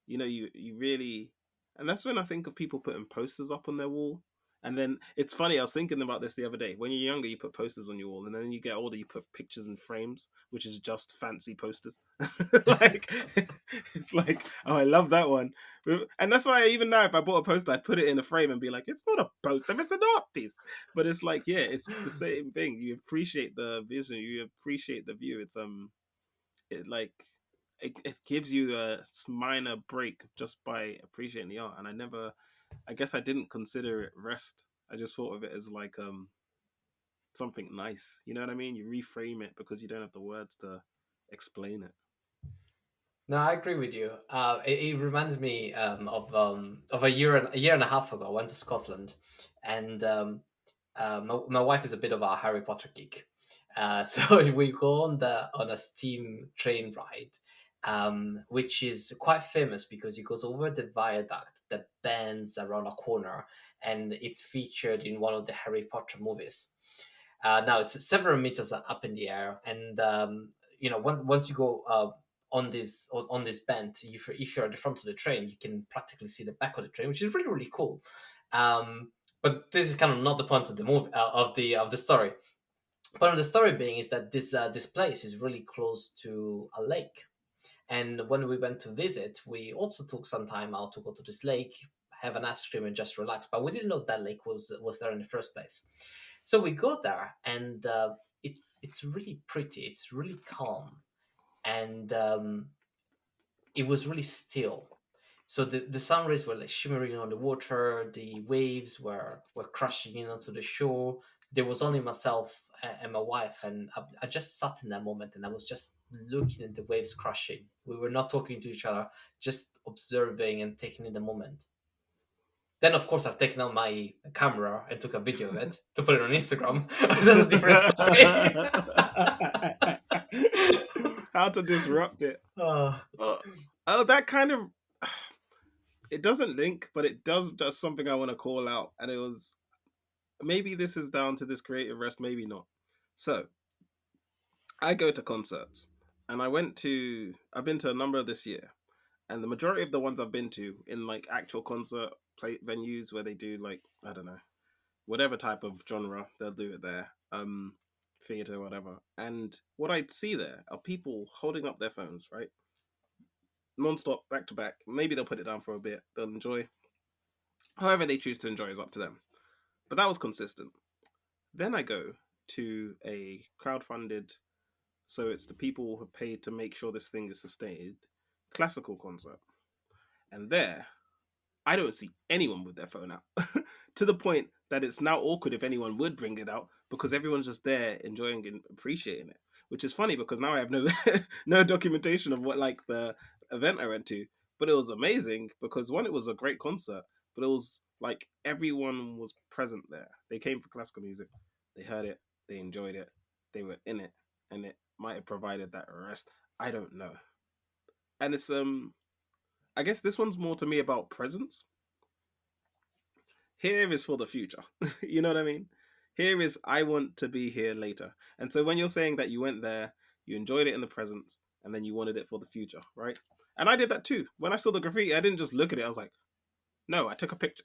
Speaker 2: you really, and that's when I think of people putting posters up on their wall. And then it's funny, I was thinking about this the other day. When you're younger, you put posters on your wall, and then you get older, you put pictures in frames, which is just fancy posters. Like, it's like, oh, I love that one. And that's why even now, if I bought a poster, I'd put it in a frame and be like, it's not a poster, it's an art piece. But it's like, yeah, it's the same thing. You appreciate the vision, you appreciate the view. It like it gives you a minor break just by appreciating the art. And I guess I didn't consider it rest. I just thought of it as like something nice. You know what I mean? You reframe it because you don't have the words to explain it.
Speaker 1: No, I agree with you. It reminds me of a year and a half ago. I went to Scotland, and my wife is a bit of a Harry Potter geek, so we go on a steam train ride, which is quite famous because it goes over the viaduct that bends around a corner, and it's featured in one of the Harry Potter movies. Now it's several meters up in the air, and once you go on this bend, if you're at the front of the train, you can practically see the back of the train, which is really really cool. But this is kind of not the point of the movie of the story. Point of the story being is that this place is really close to a lake, and when we went to visit, we also took some time out to go to this lake, have an ice cream, and just relax. But we didn't know that lake was there in the first place. So we go there, and it's really pretty. It's really calm, and it was really still. So the sun rays were like shimmering on the water. The waves were crashing in onto the shore. There was only myself and my wife, and I just sat in that moment, and I was just looking at the waves crashing. We were not talking to each other, just observing and taking in the moment. Then, of course, I've taken out my camera and took a video of it to put it on Instagram. That's a different story.
Speaker 2: How to disrupt it.
Speaker 1: Oh,
Speaker 2: Oh, oh, that kind of it doesn't link, but it does something I want to call out, and it was maybe this is down to this creative rest, maybe not. So I go to concerts, and I've been to a number this year, and the majority of the ones I've been to in like actual concert play venues where they do like I don't know whatever type of genre they'll do it there, theater whatever. And what I'd see there are people holding up their phones, right, non-stop, back to back. Maybe they'll put it down for a bit. They'll enjoy however they choose to enjoy is up to them. But that was consistent. Then I go to a crowd-funded, so it's the people who have paid to make sure this thing is sustained, classical concert, and there I don't see anyone with their phone out to the point that it's now awkward if anyone would bring it out because everyone's just there enjoying and appreciating it. Which is funny because now I have no no documentation of what like the event I went to, but it was amazing because one, it was a great concert, but it was like everyone was present there. They came for classical music, they heard it, they enjoyed it, they were in it, and it might have provided that rest. I don't know, and it's I guess this one's more to me about presence. Here is for the future. You know what I mean? Here is I want to be here later. And so when you're saying that you went there, you enjoyed it in the present, and then you wanted it for the future, right? And I did that too. When I saw the graffiti, I didn't just look at it. I was like, no, I took a picture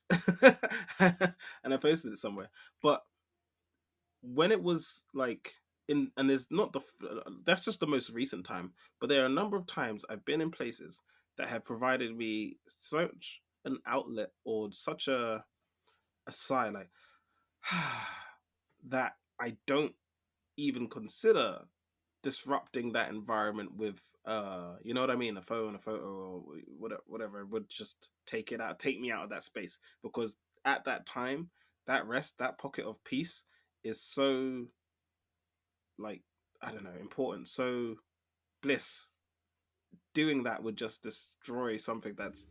Speaker 2: and I posted it somewhere. But when it was like in, and there's not the, that's just the most recent time, but there are a number of times I've been in places that have provided me such an outlet or such a sigh, like, that I don't even consider disrupting that environment with you know what I mean, a phone, a photo, or whatever would just take me out of that space, because at that time, that rest, that pocket of peace is so, like, I don't know, important, so bliss. Doing that would just destroy something that's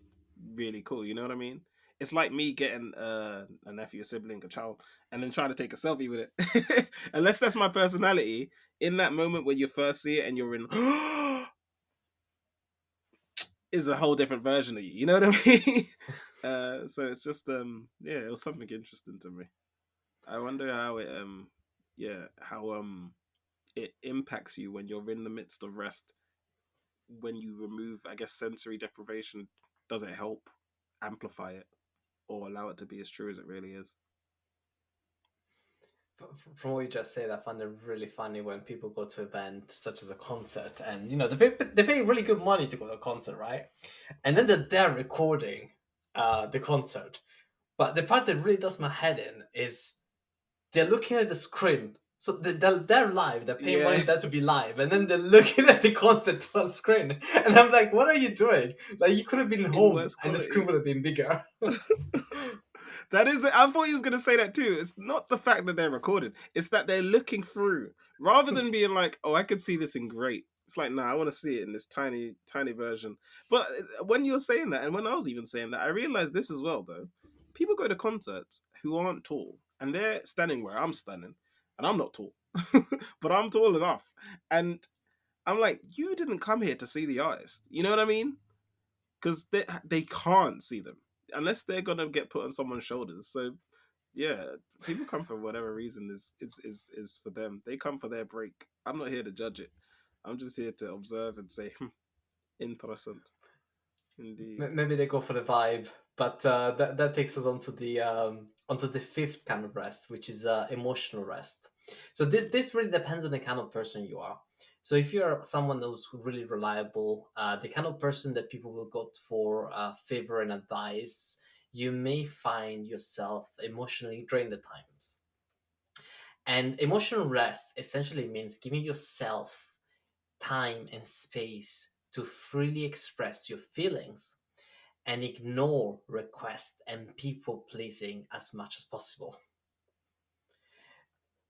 Speaker 2: really cool. You know what I mean? It's like me getting a nephew, a sibling, a child, and then trying to take a selfie with it. Unless that's my personality, in that moment when you first see it and you're in, is a whole different version of you. You know what I mean? So it's just yeah, it was something interesting to me. I wonder how it yeah, how it impacts you when you're in the midst of rest, when you remove, I guess, sensory deprivation. Does it help amplify it or allow it to be as true as it really is?
Speaker 1: from what you just said, I find it really funny when people go to events such as a concert, and they pay really good money to go to a concert, right? And then they're there recording the concert. But the part that really does my head in is they're looking at the screen. So they're live. They're paying money
Speaker 2: Yeah,
Speaker 1: there to be live, and then they're looking at the concert on screen. And I'm like, what are you doing? Like, you could have been
Speaker 2: in
Speaker 1: home,
Speaker 2: worse
Speaker 1: and the screen
Speaker 2: quality.
Speaker 1: would have been bigger.
Speaker 2: That is it. I thought he was going to say that too. It's not the fact that they're recorded, it's that they're looking through. Rather than being like, oh, I could see this in great. It's like, nah, I want to see it in this tiny, tiny version. But when you're saying that, and when I was even saying that, I realized this as well, though. People go to concerts who aren't tall. and they're standing where I'm standing, and I'm not tall, but I'm tall enough, and I'm like, you didn't come here to see the artist. You know what I mean? Because they can't see them unless they're gonna get put on someone's shoulders. So yeah, people come for whatever reason is for them. They come for their break. I'm not here to judge it. I'm just here to observe and say, interessant, indeed.
Speaker 1: Maybe they go for the vibe, but that takes us onto the fifth kind of rest, which is emotional rest. So this really depends on the kind of person you are. So if you're someone who's really reliable, the kind of person that people will go for favor and advice, you may find yourself emotionally drained at times. And emotional rest essentially means giving yourself time and space to freely express your feelings and ignore requests and people pleasing as much as possible.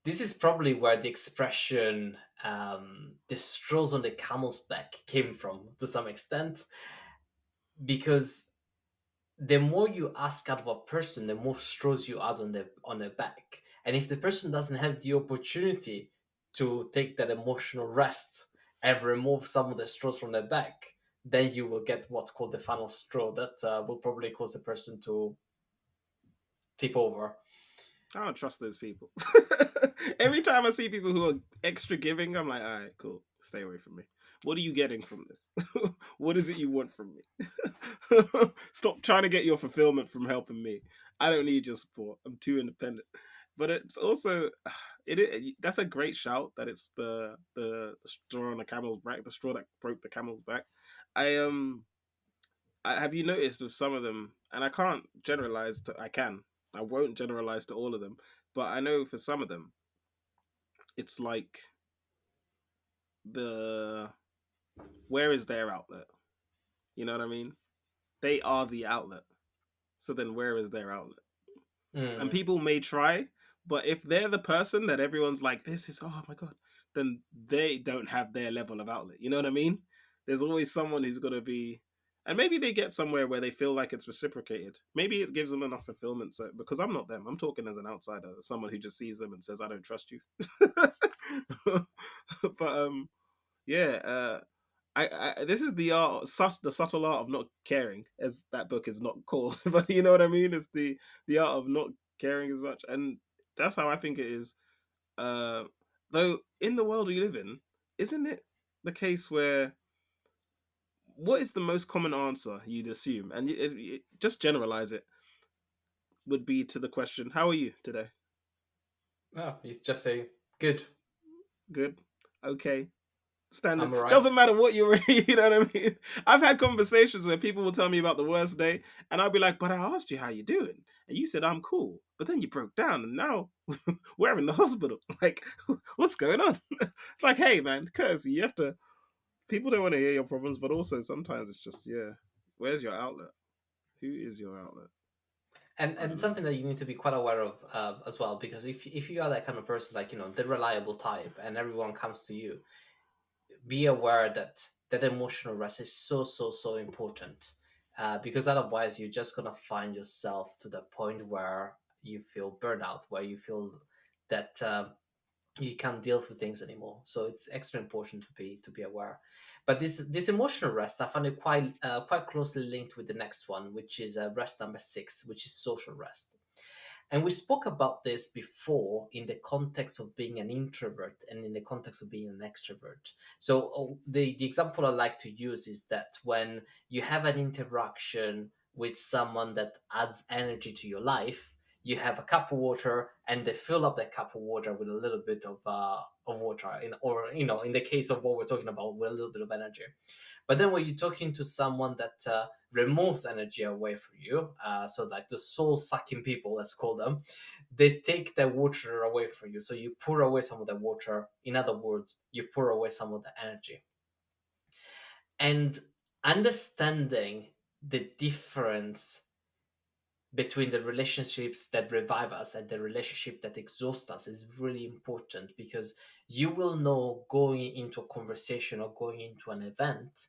Speaker 1: This is probably where the expression the straws on the camel's back came from to some extent, because the more you ask out of a person, the more straws you add on their back. And if the person doesn't have the opportunity to take that emotional rest and remove some of the straws from their back, then you will get what's called the final straw that will probably cause the person to tip over.
Speaker 2: I don't trust those people. Every time I see people who are extra giving, I'm like, all right, cool, stay away from me. What are you getting from this? What is it you want from me? Stop trying to get your fulfillment from helping me. I don't need your support. I'm too independent. But it's also that's a great shout that it's the straw on the camel's back, the straw that broke the camel's back. I have you noticed with some of them, and I can't generalize to I can. I won't generalize to all of them, but I know for some of them, it's like the where is their outlet? You know what I mean? They are the outlet. So then where is their outlet? And
Speaker 1: Mm.
Speaker 2: people may try, but if they're the person that everyone's like, this is, oh my God, then they don't have their level of outlet. You know what I mean? There's always someone who's going to be, and maybe they get somewhere where they feel like it's reciprocated. Maybe it gives them enough fulfillment. So, because I'm not them, I'm talking as an outsider, someone who just sees them and says, I don't trust you. But yeah, this is the art, the subtle art of not caring, as that book is not called. But you know what I mean? It's the art of not caring as much, and that's how I think it is. Uh, though in the world we live in, isn't it the case where what is the most common answer you'd assume, and just generalize it, would be to the question, "How are you today?"
Speaker 1: Oh, he's just saying, good,
Speaker 2: Good, okay, standard.
Speaker 1: I'm alright.
Speaker 2: Doesn't matter what you're, you know what I mean? I've had conversations where people will tell me about the worst day, and I'll be like, "But I asked you how you doing, and you said I'm cool, but then you broke down, and now we're in the hospital. Like, what's going on?" It's like, hey, man, because you have to. People don't want to hear your problems, but also sometimes it's just, yeah, where's your outlet? Who is your outlet? I
Speaker 1: And
Speaker 2: don't know.
Speaker 1: something that you need to be quite aware of as well, because if you are that kind of person, like the reliable type, and everyone comes to you, be aware that that emotional rest is so important, because otherwise you're just gonna find yourself to the point where you feel burnout, where you feel that you can't deal with things anymore. So it's extra important to be aware. But this emotional rest, I find it quite closely linked with the next one, which is rest number six, which is social rest. And we spoke about this before in the context of being an introvert and in the context of being an extrovert. So the example I like to use is that when you have an interaction with someone that adds energy to your life, you have a cup of water and they fill up that cup of water with a little bit of water, or in the case of what we're talking about, with a little bit of energy. But then when you're talking to someone that removes energy away from you, so like the soul sucking people, let's call them, they take the water away from you. So you pour away some of the water. In other words, you pour away some of the energy. And understanding the difference between the relationships that revive us and the relationship that exhaust us is really important, because you will know going into a conversation or going into an event,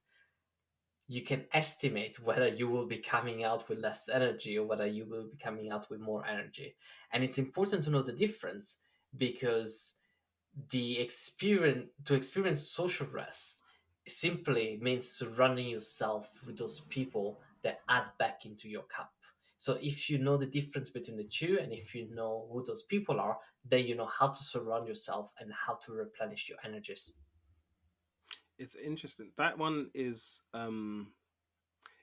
Speaker 1: you can estimate whether you will be coming out with less energy or whether you will be coming out with more energy. And it's important to know the difference, because the experience to experience social rest simply means surrounding yourself with those people that add back into your cup. So if you know the difference between the two, and if you know who those people are, then you know how to surround yourself and how to replenish your energies.
Speaker 2: It's interesting. That one is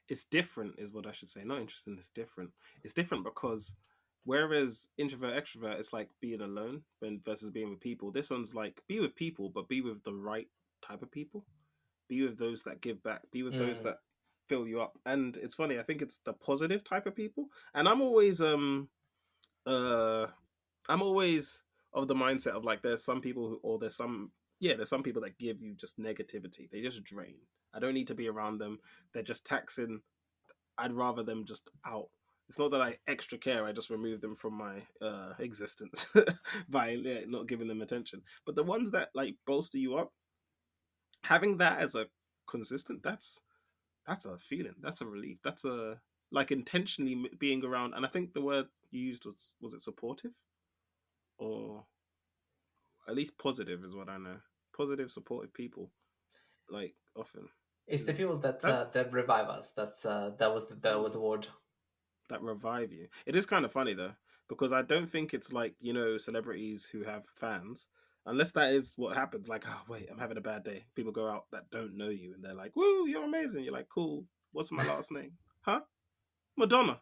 Speaker 2: it's different, is what I should say. Not interesting, it's different. It's different because whereas introvert extrovert it's like being alone versus being with people. This one's like be with people, but be with the right type of people. Be with those that give back. Be with those
Speaker 1: Mm.
Speaker 2: that fill you up. And it's funny, I think it's the positive type of people. And uh I'm always of the mindset of like there's some people who, or there's some people that give you just negativity. They just drain. I don't need to be around them. They're just taxing. I'd rather them just out. It's not that I extra care. I just remove them from my existence by not giving them attention. But the ones that like bolster you up, having that as a consistent, that's a feeling. That's a relief. That's a like intentionally being around. And I think the word you used was it supportive, or at least positive is what I know. Positive, supportive people like often
Speaker 1: It's the people
Speaker 2: is
Speaker 1: that
Speaker 2: that
Speaker 1: that revive us. That was the word.
Speaker 2: that revive you. It is kind of funny though, because I don't think it's like, celebrities who have fans, unless that is what happens. Like, oh wait, I'm having a bad day. People go out that don't know you and they're like, "Woo, you're amazing." You're like, "Cool. What's my last name?" Huh? Madonna.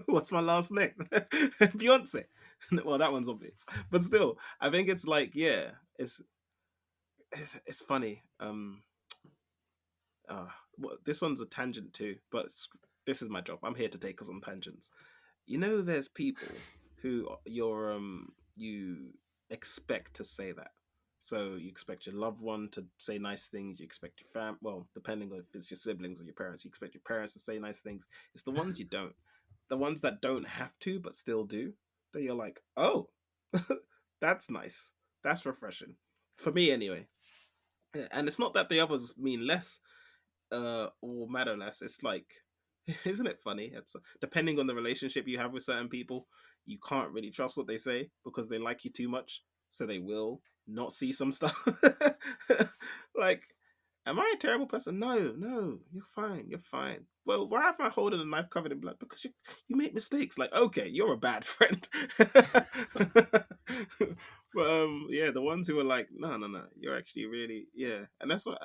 Speaker 2: What's my last name? Beyonce. Well, that one's obvious, but still, I think it's like, yeah, it's funny. Well, this one's a tangent too, but this is my job. I'm here to take us on tangents. There's people who you expect to say that. So you expect your loved one to say nice things. You expect your well, depending on if it's your siblings or your parents, you expect your parents to say nice things. It's the ones you don't, the ones that don't have to but still do. That you're like, oh, that's nice. That's refreshing for me anyway. And it's not that the others mean less or matter less. It's like, isn't it funny? It's depending on the relationship you have with certain people, you can't really trust what they say because they like you too much, so they will not see some stuff. Like, am I a terrible person? No, no, you're fine, you're fine. Well, why am I holding a knife covered in blood? Because you make mistakes. Like, okay, you're a bad friend. But yeah, the ones who are like, no, no, no, you're actually really, yeah, and that's what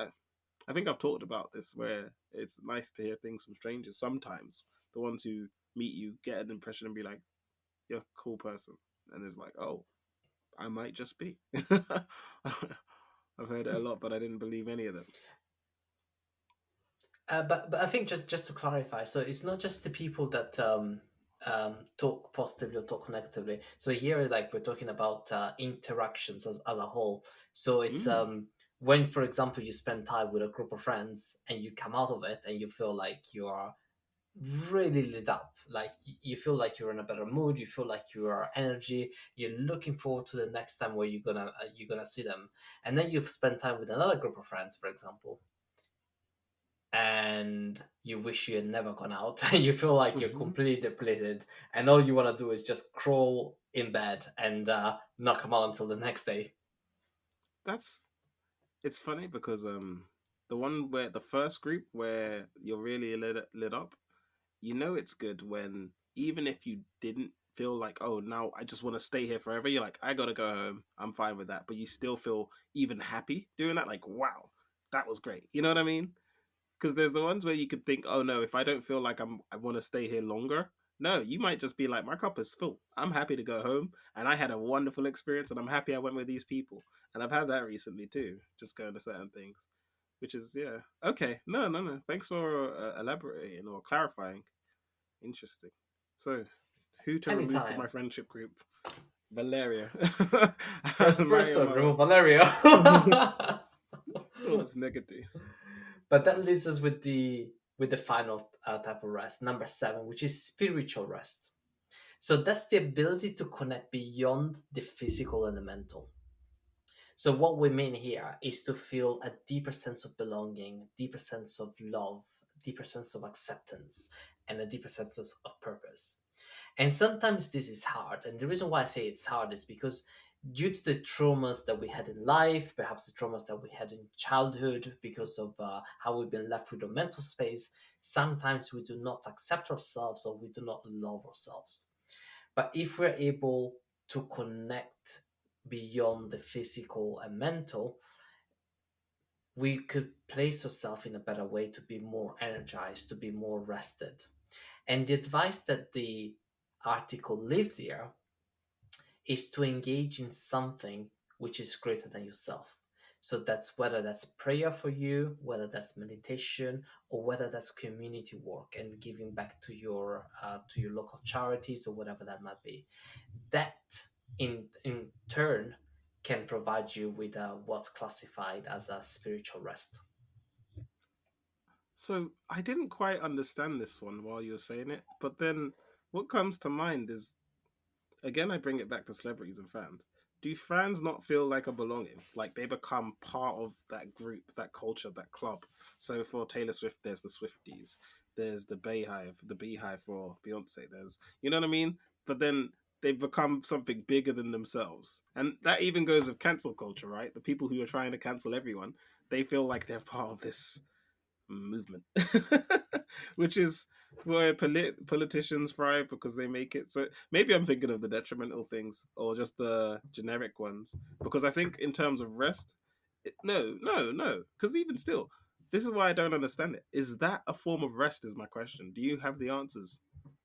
Speaker 2: I think I've talked about this, where it's nice to hear things from strangers sometimes. The ones who meet you get an impression and be like, you're a cool person. And it's like, oh, I might just be. I've heard it a lot, but I didn't believe any of them.
Speaker 1: But I think just to clarify, so it's not just the people that talk positively or talk negatively. So here, like we're talking about interactions as a whole. So it's
Speaker 2: Mm,
Speaker 1: when, for example, you spend time with a group of friends and you come out of it and you feel like you are really lit up, like you feel like you're in a better mood, you feel like you are energy, you're looking forward to the next time where you're gonna see them, and then you've spent time with another group of friends, for example, and you wish you had never gone out. You feel like you're
Speaker 2: hmm
Speaker 1: completely depleted, and all you want to do is just crawl in bed and not come out until the next day.
Speaker 2: That's it's funny because the one where the first group where you're really lit up, it's good when even if you didn't feel like, oh, now I just want to stay here forever, you're like, I gotta go home, I'm fine with that, but you still feel even happy doing that, like, wow, that was great, you know what I mean? Because there's the ones where you could think, oh no, if I don't feel like I want to stay here longer, no, you might just be like, my cup is full, I'm happy to go home, and I had a wonderful experience, and I'm happy I went with these people. And I've had that recently too, just going to certain things, which is, yeah, okay, no, no, no, thanks for elaborating or clarifying. Interesting. So, who to remove from my
Speaker 1: Anytime.
Speaker 2: friendship group? Valeria.
Speaker 1: First
Speaker 2: Mario
Speaker 1: person,
Speaker 2: Mara.
Speaker 1: remove Valerio.
Speaker 2: All this negative.
Speaker 1: But that leaves us with the final type of rest, number 7, which is spiritual rest. So that's the ability to connect beyond the physical and the mental. So what we mean here is to feel a deeper sense of belonging, deeper sense of love, deeper sense of acceptance and a deeper sense of purpose. And sometimes this is hard. And the reason why I say it's hard is because due to the traumas that we had in life, perhaps the traumas that we had in childhood, because of how we've been left with a mental space, sometimes we do not accept ourselves or we do not love ourselves. But if we're able to connect beyond the physical and mental, we could place ourselves in a better way to be more energized, to be more rested. And the advice that the article leaves here is to engage in something which is greater than yourself. So that's whether that's prayer for you, whether that's meditation, or whether that's community work and giving back to your local charities or whatever that might be. That in turn can provide you with what's classified as a spiritual rest.
Speaker 2: So I didn't quite understand this one while you were saying it, but then what comes to mind is, again, I bring it back to celebrities and fans. Do fans not feel like a belonging? Like they become part of that group, that culture, that club. So for Taylor Swift, there's the Swifties, there's the Beehive for Beyonce. There's, you know what I mean? But then they've become something bigger than themselves, and that even goes with cancel culture, right? The people who are trying to cancel everyone, they feel like they're part of this movement, which is where politicians thrive because they make it. So maybe I'm thinking of the detrimental things or just the generic ones. Because I think in terms of rest, no. Because even still, this is why I don't understand it. Is that a form of rest? Is my question. Do you have the answers?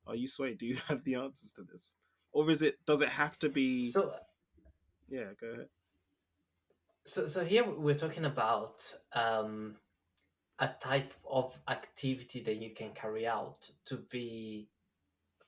Speaker 2: Are you swayed? Do you have the answers to this, or is it? Does it have to be?
Speaker 1: So
Speaker 2: Yeah, go ahead.
Speaker 1: so here we're talking about a type of activity that you can carry out to be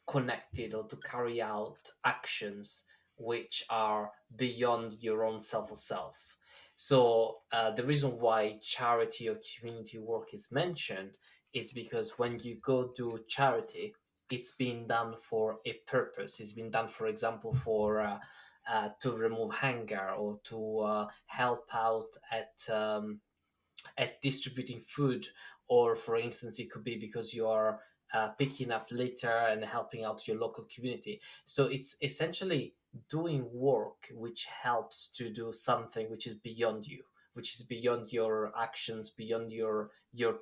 Speaker 1: connected or to carry out actions which are beyond your own self or self. So the reason why charity or community work is mentioned is because when you go do charity, it's being done for a purpose. It's been done, for example, for to remove hunger or to help out at distributing food, or for instance it could be because you are picking up litter and helping out your local community. So it's essentially doing work which helps to do something which is beyond you, which is beyond your actions, beyond your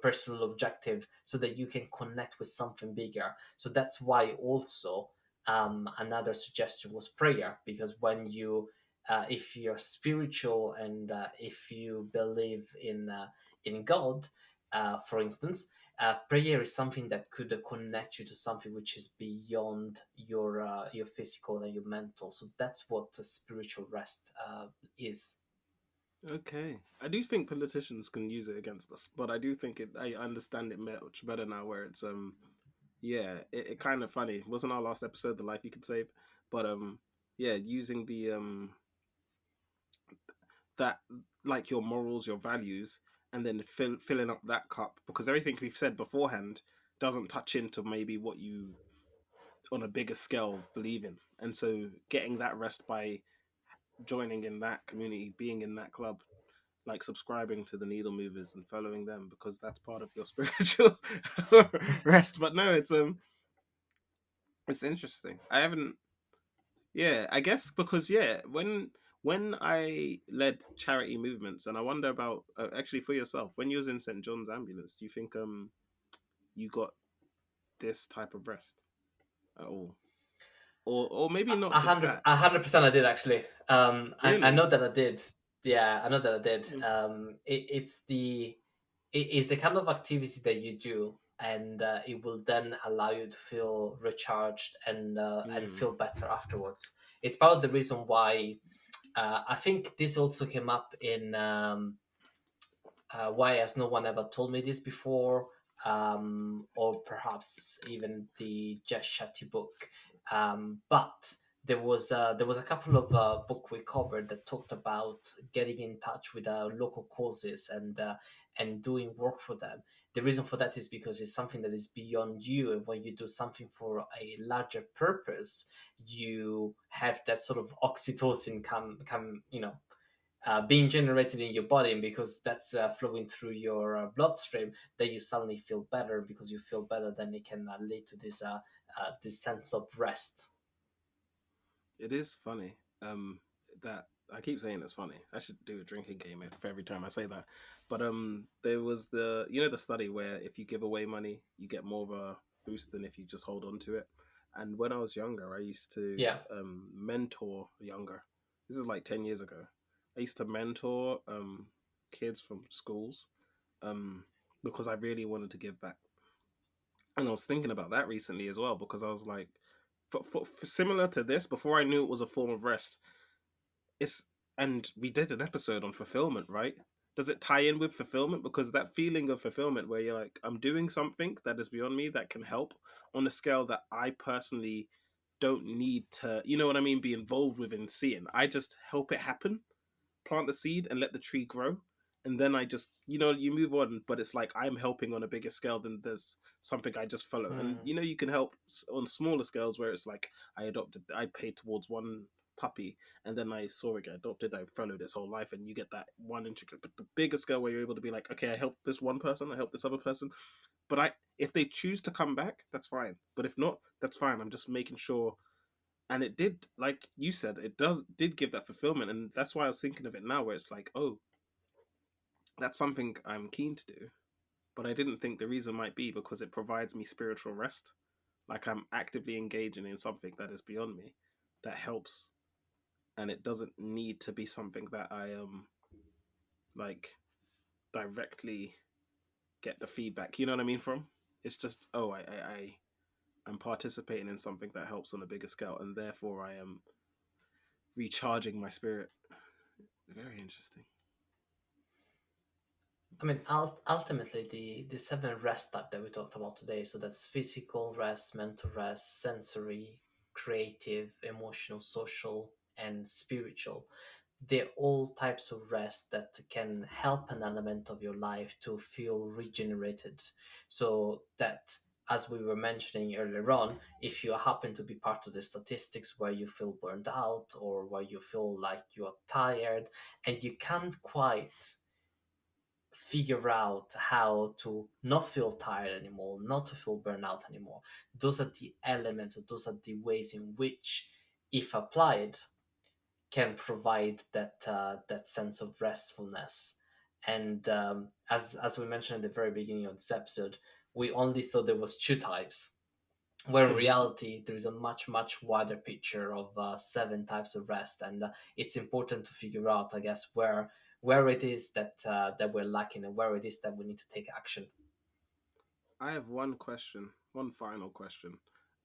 Speaker 1: personal objective, so that you can connect with something bigger. So that's why also another suggestion was prayer, because when you if you're spiritual and if you believe in God, for instance, prayer is something that could connect you to something which is beyond your physical and your mental. So that's what a spiritual rest is.
Speaker 2: Okay, I do think politicians can use it against us, but I do think it. I understand it much better now. Where it's yeah, it kind of funny. Wasn't our last episode the life you could save? But yeah, using the that, like, your morals, your values, and then filling up that cup, because everything we've said beforehand doesn't touch into maybe what you on a bigger scale believe in, and so getting that rest by joining in that community, being in that club, like subscribing to the needle movers and following them, because that's part of your spiritual rest. But no, it's interesting. I haven't. Yeah, I guess because yeah, when I led charity movements, and I wonder about actually for yourself when you was in St. John's ambulance, do you think you got this type of rest at all, or maybe not just that?
Speaker 1: 100% I did actually. I
Speaker 2: Really?
Speaker 1: know that I did. Yeah, I know that I did.
Speaker 2: Mm.
Speaker 1: It is the kind of activity that you do, and it will then allow you to feel recharged and
Speaker 2: Mm.
Speaker 1: feel better afterwards. It's part of the reason why I think this also came up in why has no one ever told me this before, or perhaps even the Jess Shetty book. But there was a couple of book we covered that talked about getting in touch with local causes and doing work for them. The reason for that is because it's something that is beyond you, and when you do something for a larger purpose, you have that sort of oxytocin come being generated in your body, and because that's flowing through your bloodstream, then you suddenly feel better. Because you feel better, then it can lead to this sense of rest.
Speaker 2: It is funny. That I keep saying it's funny. I should do a drinking game for every time I say that. But there was the study where if you give away money, you get more of a boost than if you just hold on to it. And when I was younger, I used to
Speaker 1: Yeah.
Speaker 2: mentor younger. This is like 10 years ago. I used to mentor kids from schools um because I really wanted to give back. And I was thinking about that recently as well because I was like, for similar to this, before I knew it was a form of rest, it's and we did an episode on fulfillment, right? Does it tie in with fulfillment? Because that feeling of fulfillment where you're like, I'm doing something that is beyond me that can help on a scale that I personally don't need to, you know what I mean, be involved with in seeing. I just help it happen, plant the seed and let the tree grow, and then I just, you move on. But it's like I'm helping on a bigger scale than there's something I just follow. And
Speaker 1: Mm.
Speaker 2: you can help on smaller scales where it's like I paid towards one puppy, and then I saw it get adopted, I followed its whole life, and you get that one intricate. But the bigger scale where you're able to be like, okay, I helped this one person, I helped this other person, but I if they choose to come back, that's fine. But if not, that's fine. I'm just making sure. And it did, like you said, it did give that fulfillment. And that's why I was thinking of it now, where it's like, oh, that's something I'm keen to do. But I didn't think the reason might be because it provides me spiritual rest. Like I'm actively engaging in something that is beyond me, that helps. And it doesn't need to be something that I like directly get the feedback, you know what I mean, from. It's just, oh, I'm participating in something that helps on a bigger scale, and therefore I am recharging my spirit. Very interesting.
Speaker 1: I mean, ultimately, the seven rest type that we talked about today. So that's physical rest, mental rest, sensory, creative, emotional, social, and spiritual. They're all types of rest that can help an element of your life to feel regenerated. So that, as we were mentioning earlier on, if you happen to be part of the statistics where you feel burned out or where you feel like you are tired and you can't quite figure out how to not feel tired anymore, not to feel burnout anymore. Those are the elements, or those are the ways in which, if applied, can provide that sense of restfulness. And as we mentioned at the very beginning of this episode, we only thought there was two types, where in reality there is a much wider picture of seven types of rest, and it's important to figure out, I guess, where it is that we're lacking and where it is that we need to take action.
Speaker 2: I have one question, one final question,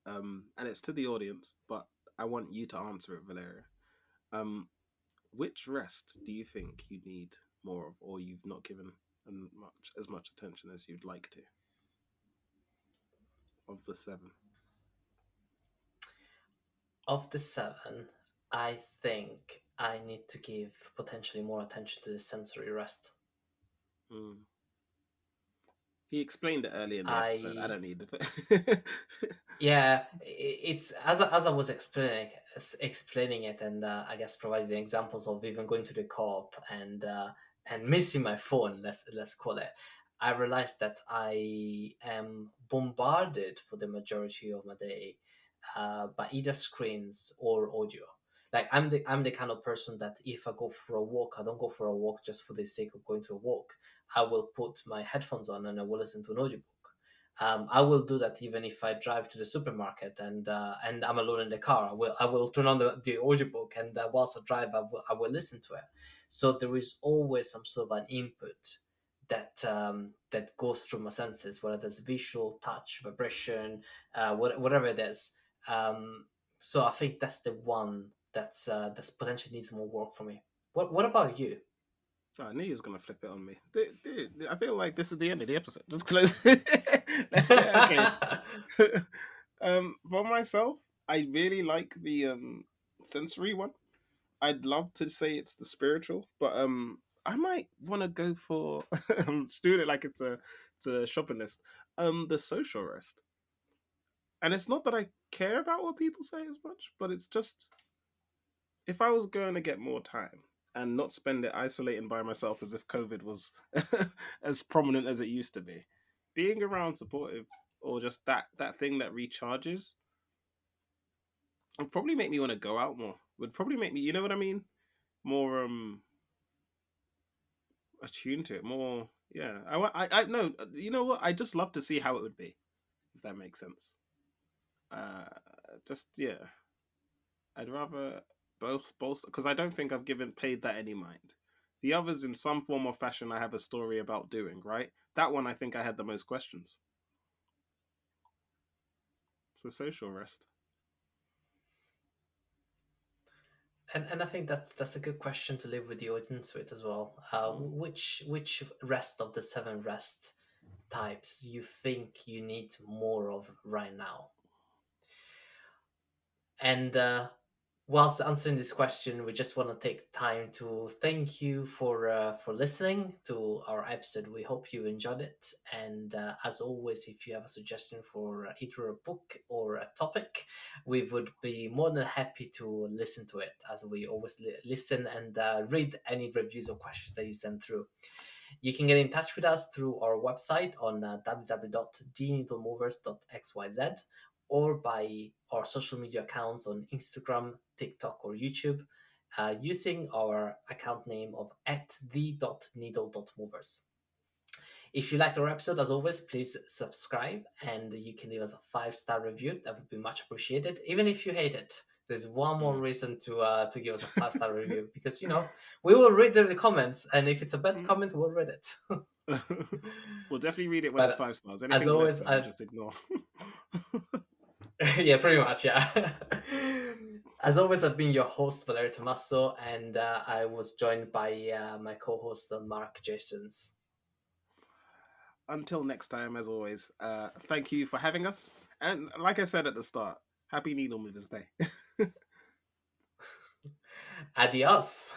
Speaker 2: and it's to the audience, but I want you to answer it, Valeria. Um, which rest do you think you need more of, or you've not given as much attention as you'd like to, of the seven?
Speaker 1: Of the seven, I think I need to give potentially more attention to the sensory rest.
Speaker 2: Mm. He explained it early in the episode. I
Speaker 1: I
Speaker 2: don't need the.
Speaker 1: Yeah, it's as I was explaining it, and I guess providing examples of even going to the co-op and missing my phone. Let's call it. I realized that I am bombarded for the majority of my day by either screens or audio. Like I'm the kind of person that if I go for a walk, I don't go for a walk just for the sake of going to a walk. I will put my headphones on and I will listen to an audiobook. I will do that even if I drive to the supermarket and I'm alone in the car. I will turn on the audiobook, and whilst I drive, I will listen to it. So there is always some sort of an input that goes through my senses, whether there's visual, touch, vibration, whatever it is. Um, so I think that's the one that's potentially needs more work for me. What about you?
Speaker 2: Oh, I knew he was gonna flip it on me. Dude, I feel like this is the end of the episode. Just close. Okay. For myself, I really like the sensory one. I'd love to say it's the spiritual, but I might want to go for. I'm just doing it like it's a shopping list. The social rest, and it's not that I care about what people say as much, but it's just if I was going to get more time. and not spend it isolating by myself as if COVID was as prominent as it used to be. Being around supportive or just that thing that recharges would probably make me want to go out more. Would probably make me, you know what I mean? More attuned to it. More, yeah. I no. You know what? I just love to see how it would be, if that makes sense. Uh, just yeah. I'd rather both because I don't think I've given paid that any mind. The others, in some form or fashion, I have a story about doing. Right, that one I think I had the most questions. It's a social rest.
Speaker 1: And I think that's a good question to leave with the audience with as well.
Speaker 2: Mm.
Speaker 1: Which rest of the seven rest types you think you need more of right now? And whilst answering this question, we just want to take time to thank you for listening to our episode. We hope you enjoyed it. And as always, if you have a suggestion for either a book or a topic, we would be more than happy to listen to it, as we always listen and read any reviews or questions that you send through. You can get in touch with us through our website on www.dneedlemovers.xyz or by our social media accounts on Instagram, TikTok, or YouTube using our account name of @the.needle.movers. If you liked our episode, as always, please subscribe and you can leave us a 5-star review. That would be much appreciated. Even if you hate it, there's one more
Speaker 2: Mm.
Speaker 1: reason to give us a 5-star review because we will read the comments, and if it's a bad comment, we'll read it.
Speaker 2: We'll definitely read it when it's
Speaker 1: But
Speaker 2: 5 stars.
Speaker 1: as
Speaker 2: Anything less
Speaker 1: always,
Speaker 2: than, we'll just ignore.
Speaker 1: yeah, pretty much, yeah. As always, I've been your host, Valerio Tommaso, and I was joined by my co-host, Mark Jasons.
Speaker 2: Until next time, as always, thank you for having us. And like I said at the start, happy Needle Movers Day.
Speaker 1: Adios.